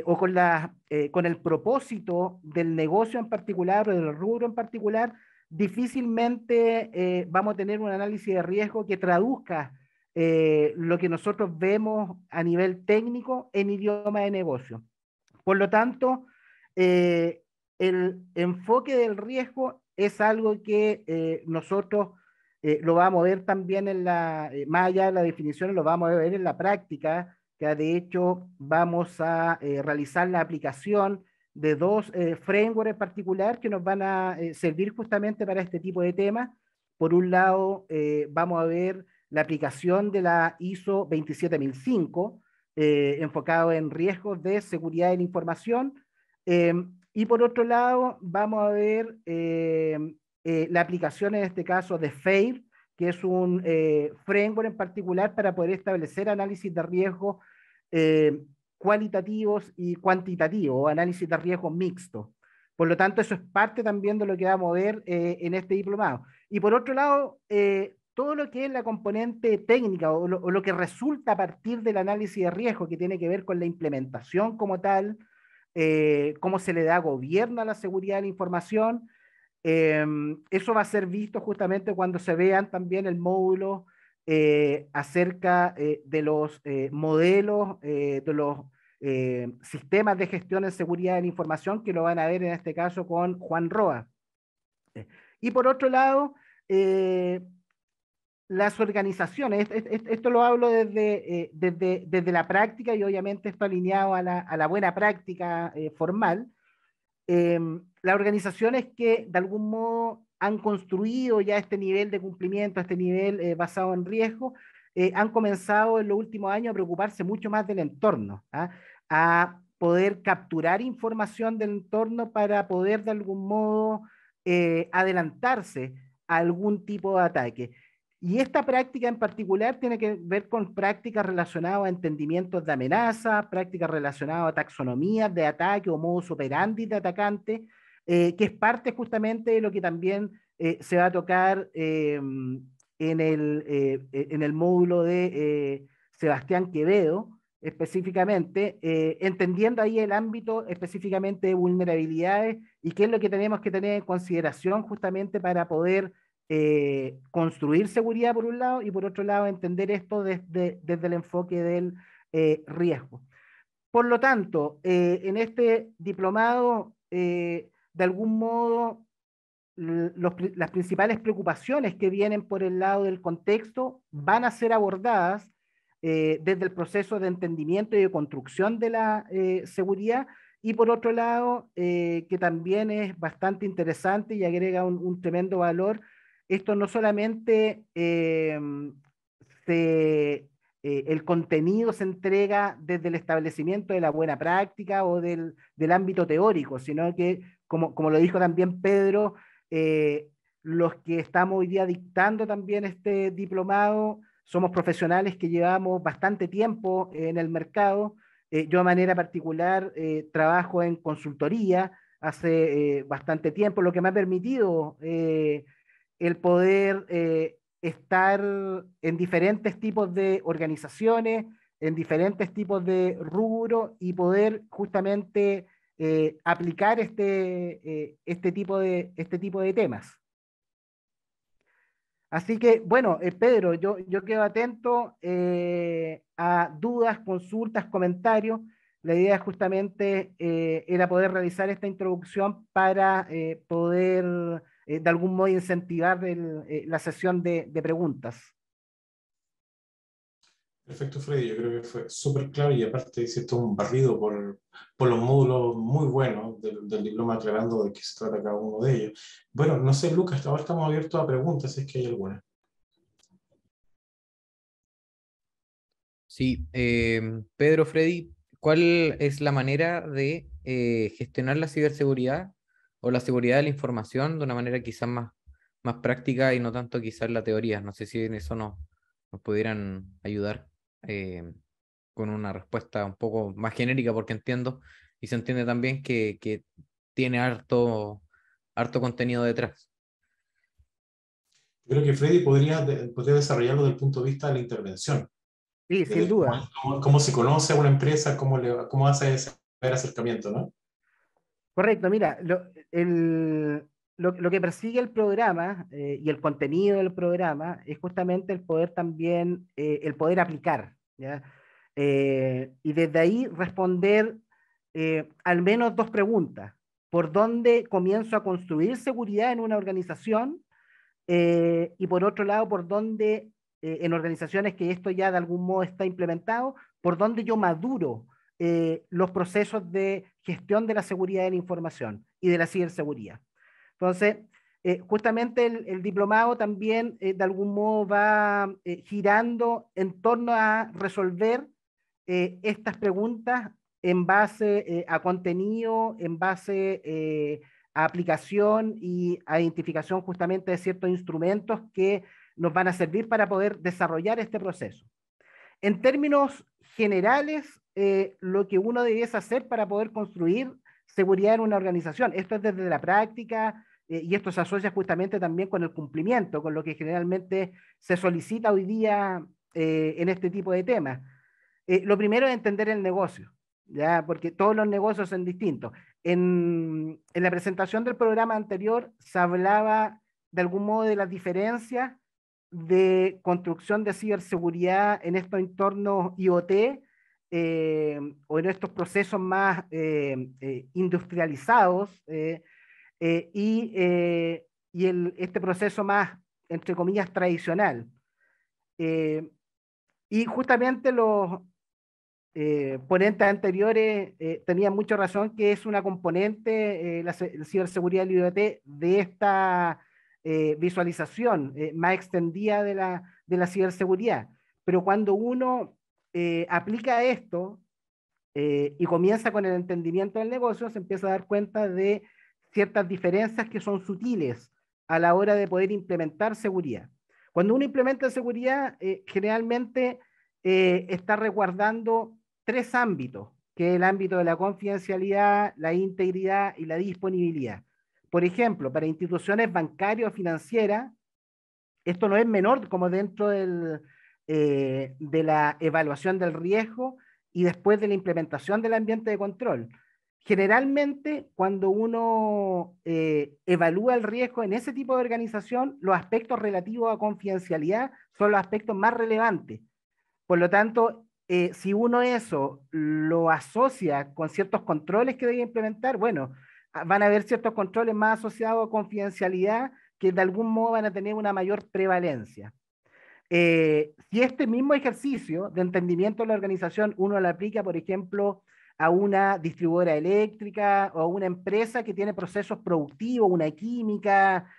o con el propósito del negocio en particular o del rubro en particular, difícilmente vamos a tener un análisis de riesgo que traduzca lo que nosotros vemos a nivel técnico en idioma de negocio. Por lo tanto, el enfoque del riesgo es algo que nosotros lo vamos a ver también más allá de la definición, lo vamos a ver en la práctica, que de hecho vamos a realizar la aplicación de dos frameworks en particular que nos van a servir justamente para este tipo de temas. Por un lado, vamos a ver la aplicación de la ISO 27005, enfocado en riesgos de seguridad de la información. Y por otro lado, vamos a ver la aplicación en este caso de FAIR, que es un framework en particular para poder establecer análisis de riesgo cualitativos y cuantitativos, análisis de riesgo mixto. Por lo tanto, eso es parte también de lo que vamos a ver en este diplomado. Y por otro lado, todo lo que es la componente técnica o lo que resulta a partir del análisis de riesgo, que tiene que ver con la implementación como tal, cómo se le da gobierno a la seguridad de la información, eso va a ser visto justamente cuando se vean también el módulo acerca de los modelos, de los sistemas de gestión en seguridad de la información, que lo van a ver en este caso con Juan Roa. Y por otro lado, las organizaciones, esto lo hablo desde la práctica y obviamente esto alineado a la buena práctica formal. Las organizaciones que de algún modo han construido ya este nivel de cumplimiento, este nivel basado en riesgo, han comenzado en los últimos años a preocuparse mucho más del entorno, ¿ah? A poder capturar información del entorno para poder de algún modo adelantarse a algún tipo de ataque. Y esta práctica en particular tiene que ver con prácticas relacionadas a entendimientos de amenaza, prácticas relacionadas a taxonomías de ataque o modus operandi de atacante, que es parte justamente de lo que también se va a tocar en el módulo de Sebastián Quevedo, específicamente, entendiendo ahí el ámbito específicamente de vulnerabilidades y qué es lo que tenemos que tener en consideración justamente para poder construir seguridad por un lado y por otro lado entender esto desde el enfoque del riesgo. Por lo tanto, en este diplomado, de algún modo, las principales preocupaciones que vienen por el lado del contexto van a ser abordadas desde el proceso de entendimiento y de construcción de la seguridad, y por otro lado, que también es bastante interesante y agrega un tremendo valor. Esto no solamente el contenido se entrega desde el establecimiento de la buena práctica o del ámbito teórico, sino que, como lo dijo también Pedro, los que estamos hoy día dictando también este diplomado somos profesionales que llevamos bastante tiempo en el mercado. Yo de manera particular trabajo en consultoría hace bastante tiempo, lo que me ha permitido el poder estar en diferentes tipos de organizaciones, en diferentes tipos de rubros y poder justamente aplicar este tipo de temas. Así que, bueno, Pedro, yo quedo atento a dudas, consultas, comentarios. La idea justamente era poder realizar esta introducción para poder de algún modo incentivar la sesión de preguntas. Perfecto, Freddy. Yo creo que fue súper claro y aparte hiciste un barrido por los módulos muy buenos del diploma, aclarando de qué se trata cada uno de ellos. Bueno, no sé, Lucas, ahora estamos abiertos a preguntas, si es que hay alguna. Sí, Pedro, Freddy, ¿cuál es la manera de gestionar la ciberseguridad o la seguridad de la información de una manera quizás más práctica y no tanto quizás la teoría? No sé si en eso nos pudieran ayudar con una respuesta un poco más genérica, porque entiendo y se entiende también que tiene harto contenido detrás. Creo que Freddy podría desarrollarlo desde el punto de vista de la intervención. Sí, sin duda. Cómo se conoce a una empresa, cómo hace ese acercamiento, ¿no? Correcto, mira, lo que persigue el programa y el contenido del programa es justamente el poder también, el poder aplicar, ¿ya? Y desde ahí responder al menos dos preguntas. ¿Por dónde comienzo a construir seguridad en una organización? Y por otro lado, por dónde en organizaciones que esto ya de algún modo está implementado, por dónde yo maduro los procesos de gestión de la seguridad de la información y de la ciberseguridad. Entonces, justamente el diplomado también de algún modo va girando en torno a resolver estas preguntas en base a contenido, en base a aplicación y a identificación justamente de ciertos instrumentos que nos van a servir para poder desarrollar este proceso. En términos generales, lo que uno debiese hacer para poder construir seguridad en una organización. Esto es desde la práctica y esto se asocia justamente también con el cumplimiento, con lo que generalmente se solicita hoy día en este tipo de temas. Lo primero es entender el negocio, ¿ya? Porque todos los negocios son distintos. En la presentación del programa anterior se hablaba de algún modo de las diferencias de construcción de ciberseguridad en estos entornos IoT o en estos procesos más industrializados y este proceso más, entre comillas, tradicional. Y justamente los ponentes anteriores tenían mucha razón que es una componente, la ciberseguridad del IoT, de esta visualización más extendida de la ciberseguridad. Pero cuando uno aplica esto y comienza con el entendimiento del negocio, se empieza a dar cuenta de ciertas diferencias que son sutiles a la hora de poder implementar seguridad. Cuando uno implementa seguridad, generalmente está resguardando tres ámbitos, que es el ámbito de la confidencialidad, la integridad y la disponibilidad. Por ejemplo, para instituciones bancarias o financieras, esto no es menor como dentro de la evaluación del riesgo y después de la implementación del ambiente de control. Generalmente, cuando uno evalúa el riesgo en ese tipo de organización, los aspectos relativos a confidencialidad son los aspectos más relevantes. Por lo tanto, si uno eso lo asocia con ciertos controles que debe implementar, bueno, van a haber ciertos controles más asociados a confidencialidad que de algún modo van a tener una mayor prevalencia. Si este mismo ejercicio de entendimiento de la organización uno lo aplica, por ejemplo, a una distribuidora eléctrica o a una empresa que tiene procesos productivos, una química,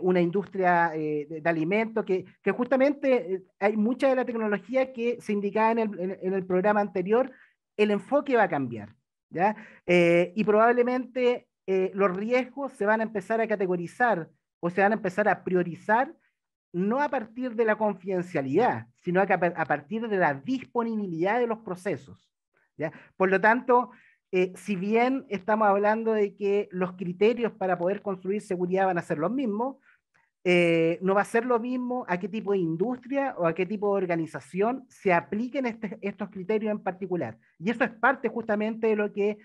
una industria de alimentos, que justamente hay mucha de la tecnología que se indicaba en el programa anterior, el enfoque va a cambiar, ¿ya? Y probablemente los riesgos se van a empezar a categorizar o se van a empezar a priorizar no a partir de la confidencialidad, sino a partir de la disponibilidad de los procesos, ¿ya? Por lo tanto, si bien estamos hablando de que los criterios para poder construir seguridad van a ser los mismos, no va a ser lo mismo a qué tipo de industria o a qué tipo de organización se apliquen estos criterios en particular. Y eso es parte justamente de lo que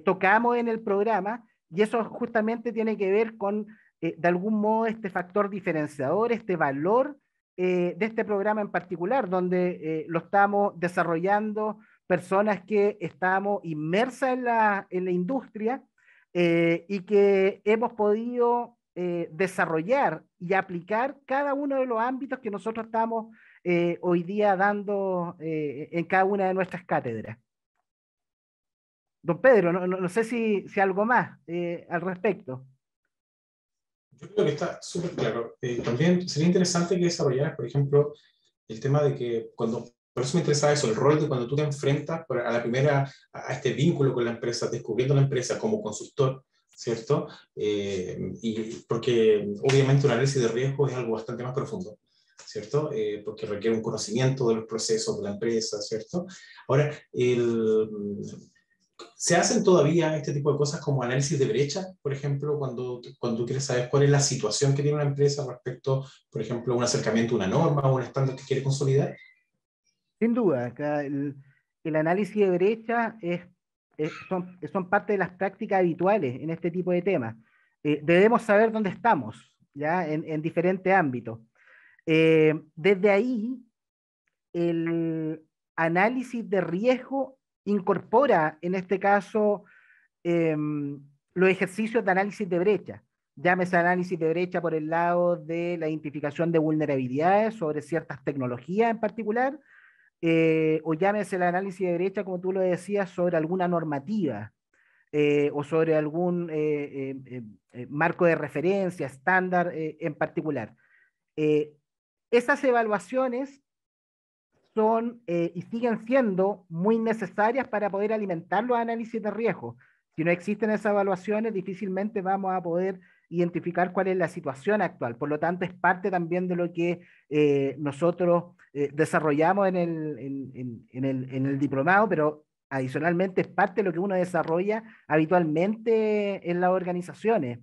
tocamos en el programa, y eso justamente tiene que ver con, de algún modo, este factor diferenciador, este valor de este programa en particular, donde lo estamos desarrollando personas que estamos inmersas en la industria y que hemos podido desarrollar y aplicar cada uno de los ámbitos que nosotros estamos hoy día dando en cada una de nuestras cátedras. Don Pedro, no sé si algo más al respecto. Yo creo que está súper claro. También sería interesante que desarrollaras, por ejemplo, el tema de que por eso me interesaba eso, el rol de cuando tú te enfrentas a este vínculo con la empresa, descubriendo la empresa como consultor, ¿cierto? Y porque obviamente un análisis de riesgo es algo bastante más profundo, ¿cierto? Porque requiere un conocimiento de los procesos de la empresa, ¿cierto? Ahora, ¿Se hacen todavía este tipo de cosas como análisis de brecha, por ejemplo, cuando tú quieres saber cuál es la situación que tiene una empresa respecto, por ejemplo, a un acercamiento a una norma o un estándar que quiere consolidar? Sin duda, el análisis de brecha son parte de las prácticas habituales en este tipo de temas. Debemos saber dónde estamos, ¿ya? En diferentes ámbitos. Desde ahí, el análisis de riesgo incorpora, en este caso, los ejercicios de análisis de brecha. Llámese análisis de brecha por el lado de la identificación de vulnerabilidades sobre ciertas tecnologías en particular, o llámese el análisis de brecha, como tú lo decías, sobre alguna normativa, o sobre algún marco de referencia, estándar en particular. Eh, Esas evaluaciones son y siguen siendo muy necesarias para poder alimentar los análisis de riesgo. Si no existen esas evaluaciones, difícilmente vamos a poder identificar cuál es la situación actual. Por lo tanto, es parte también de lo que nosotros desarrollamos en el diplomado, pero adicionalmente es parte de lo que uno desarrolla habitualmente en las organizaciones.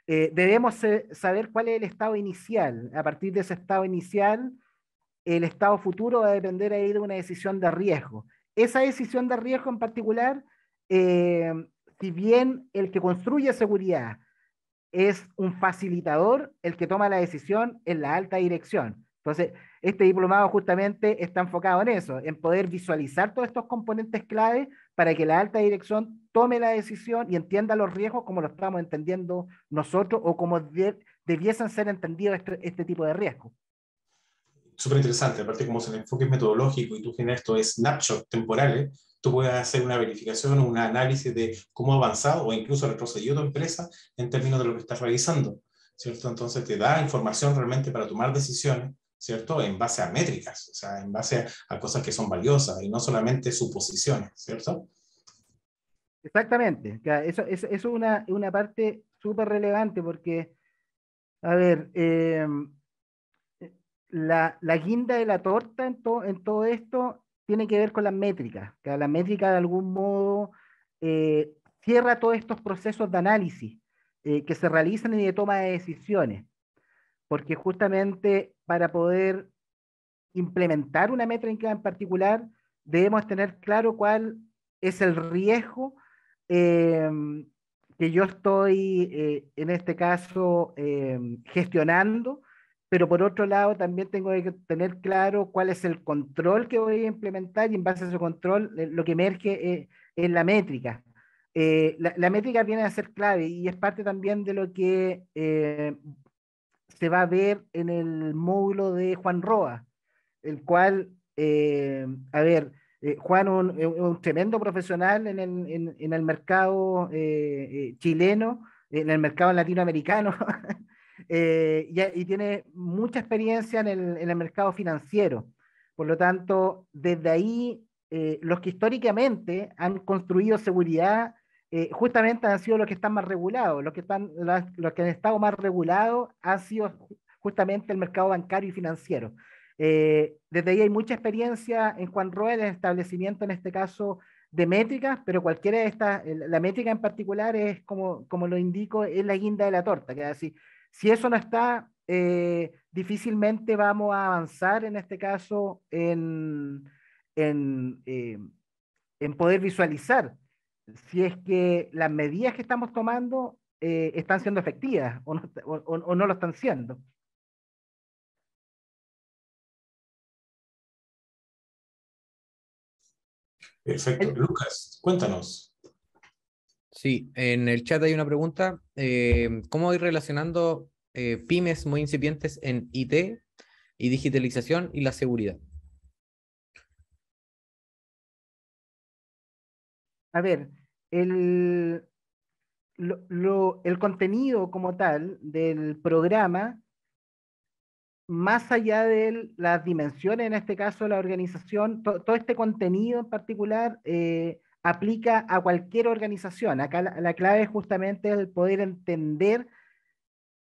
Debemos saber cuál es el estado inicial. A partir de ese estado inicial, el estado futuro va a depender ahí de una decisión de riesgo. Esa decisión de riesgo en particular, eh, si bien el que construye seguridad es un facilitador, el que toma la decisión es la alta dirección. Entonces, este diplomado justamente está enfocado en eso, en poder visualizar todos estos componentes clave para que la alta dirección tome la decisión y entienda los riesgos como lo estamos entendiendo nosotros o como debiesen ser entendidos este tipo de riesgos. Súper interesante, aparte como es el enfoque metodológico y tú generas estos snapshots temporales, tú puedes hacer una verificación o un análisis de cómo ha avanzado o incluso retrocedido tu empresa en términos de lo que estás realizando, ¿cierto? Entonces te da información realmente para tomar decisiones, ¿cierto? En base a métricas, o sea, en base a cosas que son valiosas y no solamente suposiciones, ¿cierto? Exactamente, eso es una parte súper relevante porque, a ver, la guinda de la torta en todo esto tiene que ver con las métricas, que la métrica de algún modo eh, cierra todos estos procesos de análisis que se realizan y de toma de decisiones, porque justamente para poder implementar una métrica en particular debemos tener claro cuál es el riesgo eh, que yo estoy, en este caso, gestionando, pero por otro lado también tengo que tener claro cuál es el control que voy a implementar y en base a ese control lo que emerge es la métrica. La métrica viene a ser clave y es parte también de lo que se va a ver en el módulo de Juan Roa, el cual, a ver, Juan es un tremendo profesional en el mercado chileno, en el mercado latinoamericano, y tiene mucha experiencia en el mercado financiero. Por lo tanto, desde ahí, los que históricamente han construido seguridad, justamente han sido los que están más regulados. Los que han estado más regulados han sido justamente el mercado bancario y financiero. Desde ahí hay mucha experiencia en Juan Roa, el establecimiento en este caso de métricas, pero cualquiera de estas, la métrica en particular es como lo indico, es la guinda de la torta, que es decir, si eso no está, difícilmente vamos a avanzar en este caso en, eh, en poder visualizar si es que las medidas que estamos tomando están siendo efectivas o no lo están siendo. Perfecto. Lucas, cuéntanos. Sí, en el chat hay una pregunta. ¿Cómo ir relacionando pymes muy incipientes en IT y digitalización y la seguridad? A ver, el, el contenido como tal del programa, más allá de las dimensiones, en este caso la organización, todo este contenido en particular aplica a cualquier organización. Acá la clave es justamente el poder entender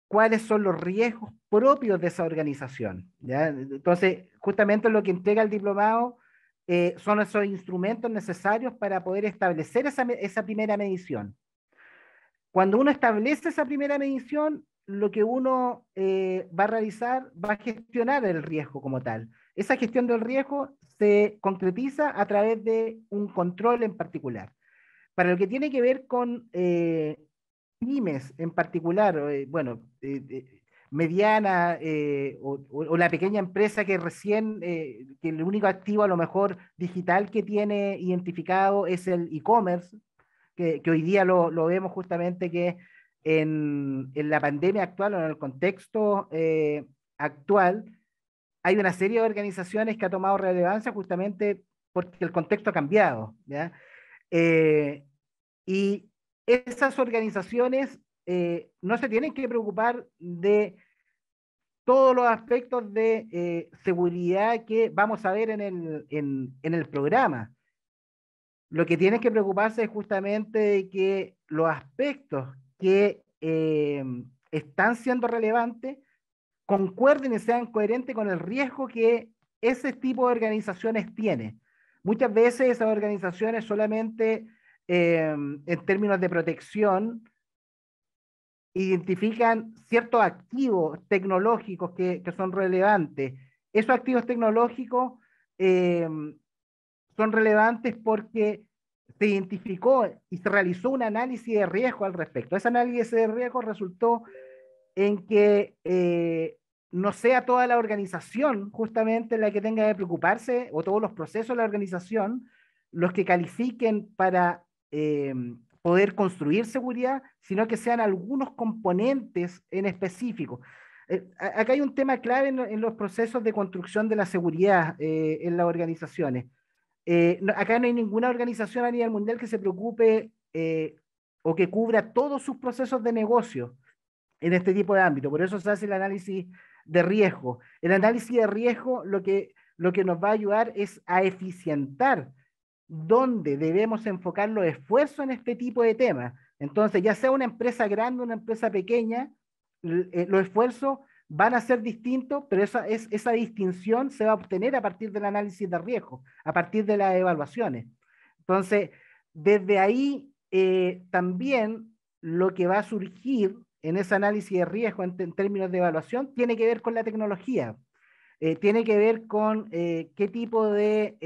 cuáles son los riesgos propios de esa organización, ¿ya? Entonces, justamente lo que entrega el diplomado son esos instrumentos necesarios para poder establecer esa primera medición. Cuando uno establece esa primera medición, lo que uno va a realizar, va a gestionar el riesgo como tal. Esa gestión del riesgo se concretiza a través de un control en particular. Para lo que tiene que ver con pymes en particular, mediana o la pequeña empresa que recién, que el único activo a lo mejor digital que tiene identificado es el e-commerce, que hoy día lo vemos justamente que en la pandemia actual o en el contexto actual, hay una serie de organizaciones que ha tomado relevancia justamente porque el contexto ha cambiado, ¿ya? Y esas organizaciones no se tienen que preocupar de todos los aspectos de seguridad que vamos a ver en el programa. Lo que tienen que preocuparse es justamente de que los aspectos que están siendo relevantes concuerden y sean coherentes con el riesgo que ese tipo de organizaciones tiene. Muchas veces esas organizaciones solamente en términos de protección identifican ciertos activos tecnológicos que son relevantes. Esos activos tecnológicos son relevantes porque se identificó y se realizó un análisis de riesgo al respecto. Ese análisis de riesgo resultó en que no sea toda la organización justamente la que tenga que preocuparse, o todos los procesos de la organización, los que califiquen para poder construir seguridad, sino que sean algunos componentes en específico. Acá hay un tema clave en los procesos de construcción de la seguridad en las organizaciones. Acá no hay ninguna organización a nivel mundial que se preocupe o que cubra todos sus procesos de negocio en este tipo de ámbito. Por eso se hace el análisis de riesgo. El análisis de riesgo lo que nos va a ayudar es a eficientar dónde debemos enfocar los esfuerzos en este tipo de temas. Entonces, ya sea una empresa grande o una empresa pequeña, los esfuerzos van a ser distintos, pero esa distinción se va a obtener a partir del análisis de riesgo, a partir de las evaluaciones. Entonces, desde ahí también lo que va a surgir en ese análisis de riesgo en términos de evaluación tiene que ver con la tecnología, tiene que ver con qué tipo de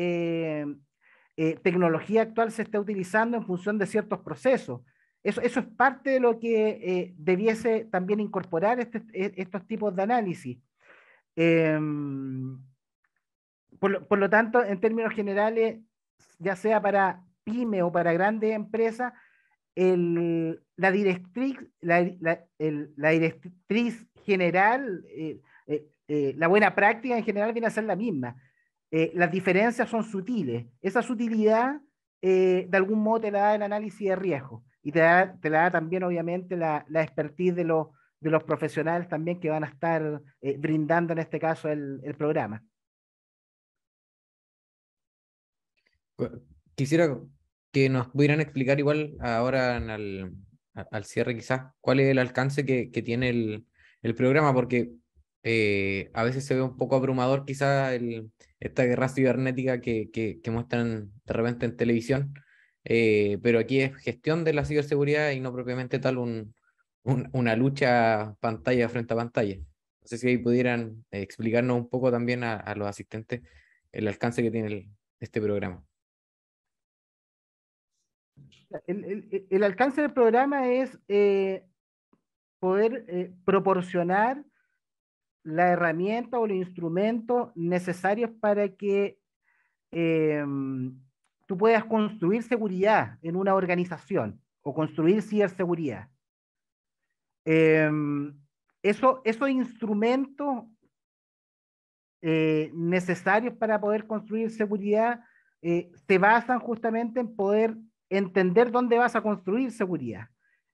tecnología actual se está utilizando en función de ciertos procesos. Eso es parte de lo que debiese también incorporar estos tipos de análisis. Por lo tanto, en términos generales, ya sea para pyme o para grandes empresas, la directriz general, la buena práctica en general viene a ser la misma. Las diferencias son sutiles. Esa sutilidad, de algún modo, te la da el análisis de riesgo y te la da también, obviamente, la expertise de los profesionales también que van a estar brindando, en este caso, el programa. Quisiera que nos pudieran explicar igual ahora al cierre quizás cuál es el alcance que tiene el programa, porque a veces se ve un poco abrumador quizás esta guerra cibernética que muestran de repente en televisión, pero aquí es gestión de la ciberseguridad y no propiamente tal una lucha pantalla frente a pantalla. No sé si ahí pudieran explicarnos un poco también a los asistentes el alcance que tiene este programa. El alcance del programa es poder proporcionar la herramienta o los instrumentos necesarios para que tú puedas construir seguridad en una organización o construir ciberseguridad. Esos instrumentos necesarios para poder construir seguridad se basan justamente en poder entender dónde vas a construir seguridad.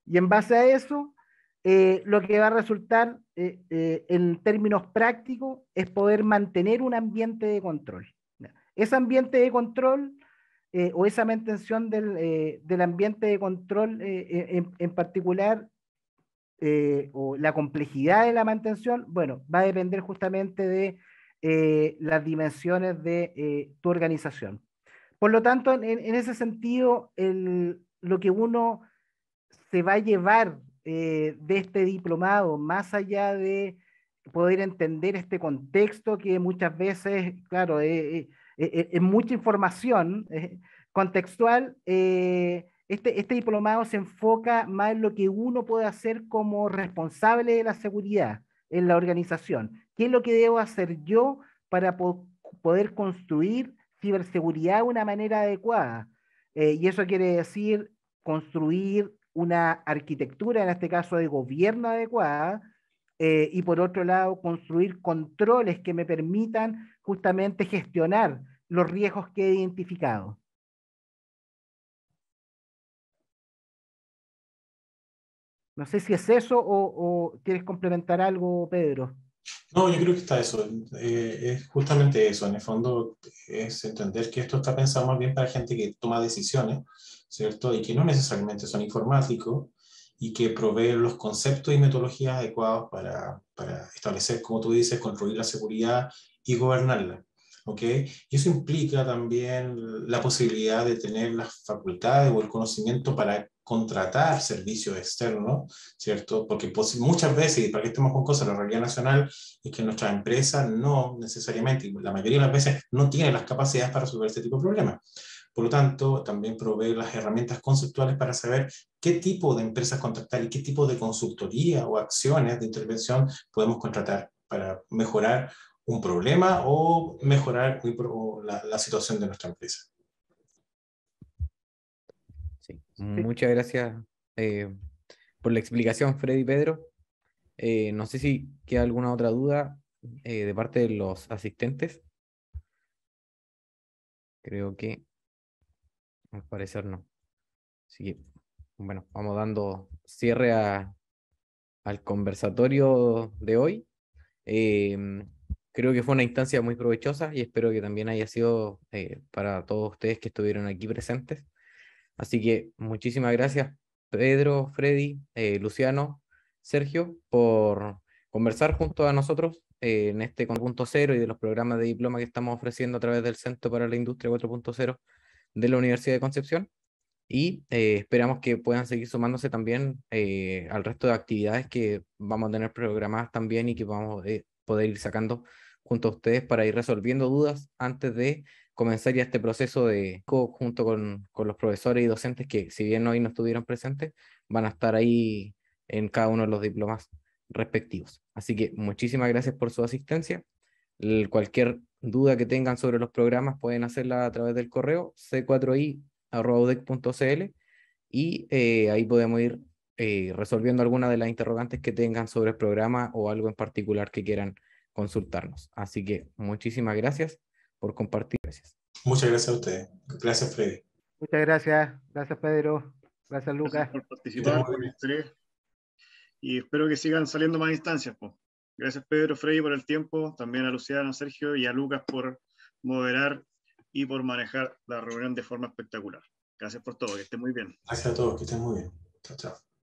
Y en base a eso, lo que va a resultar en términos prácticos es poder mantener un ambiente de control. Ese ambiente de control o esa mantención del ambiente de control en particular, o la complejidad de la mantención, bueno, va a depender justamente de las dimensiones de tu organización. Por lo tanto, en ese sentido, lo que uno se va a llevar de este diplomado, más allá de poder entender este contexto que muchas veces, claro, es mucha información contextual, este diplomado se enfoca más en lo que uno puede hacer como responsable de la seguridad en la organización. ¿Qué es lo que debo hacer yo para poder construir ciberseguridad de una manera adecuada? Y eso quiere decir construir una arquitectura, en este caso de gobierno adecuada, y por otro lado, construir controles que me permitan justamente gestionar los riesgos que he identificado. No sé si es eso o quieres complementar algo, Pedro. No, yo creo que está eso. Es justamente eso. En el fondo es entender que esto está pensado más bien para gente que toma decisiones, ¿cierto? Y que no necesariamente son informáticos y que proveen los conceptos y metodologías adecuados para establecer, como tú dices, construir la seguridad y gobernarla. ¿Ok? Y eso implica también la posibilidad de tener las facultades o el conocimiento para contratar servicios externos, ¿cierto? Porque muchas veces, y para que estemos con cosas, la realidad nacional es que nuestras empresas no necesariamente, y la mayoría de las veces, no tienen las capacidades para resolver este tipo de problemas. Por lo tanto, también provee las herramientas conceptuales para saber qué tipo de empresas contratar y qué tipo de consultoría o acciones de intervención podemos contratar para mejorar un problema o mejorar la situación de nuestra empresa. Sí. Muchas gracias por la explicación, Freddy y Pedro. No sé si queda alguna otra duda de parte de los asistentes. Creo que al parecer no. Así que, bueno, vamos dando cierre al conversatorio de hoy. Creo que fue una instancia muy provechosa y espero que también haya sido para todos ustedes que estuvieron aquí presentes. Así que muchísimas gracias, Pedro, Freddy, Luciano, Sergio, por conversar junto a nosotros en este 4.0 y de los programas de diploma que estamos ofreciendo a través del Centro para la Industria 4.0 de la Universidad de Concepción. Y esperamos que puedan seguir sumándose también al resto de actividades que vamos a tener programadas también y que vamos a poder ir sacando junto a ustedes para ir resolviendo dudas antes de comenzar ya este proceso de junto con los profesores y docentes que, si bien hoy no estuvieron presentes, van a estar ahí en cada uno de los diplomas respectivos. Así que muchísimas gracias por su asistencia. Cualquier duda que tengan sobre los programas pueden hacerla a través del correo c4i@udec.cl y ahí podemos ir resolviendo algunas de las interrogantes que tengan sobre el programa o algo en particular que quieran consultarnos. Así que muchísimas gracias por compartir. Gracias. Muchas gracias a ustedes. Gracias, Freddy. Muchas gracias. Gracias, Pedro. Gracias, Lucas. Gracias por participar, por el interés. Y espero que sigan saliendo más instancias. Pues. Gracias, Pedro, Freddy, por el tiempo. También a Luciano, Sergio y a Lucas por moderar y por manejar la reunión de forma espectacular. Gracias por todo. Que estén muy bien. Gracias a todos. Que estén muy bien. Chao, chao.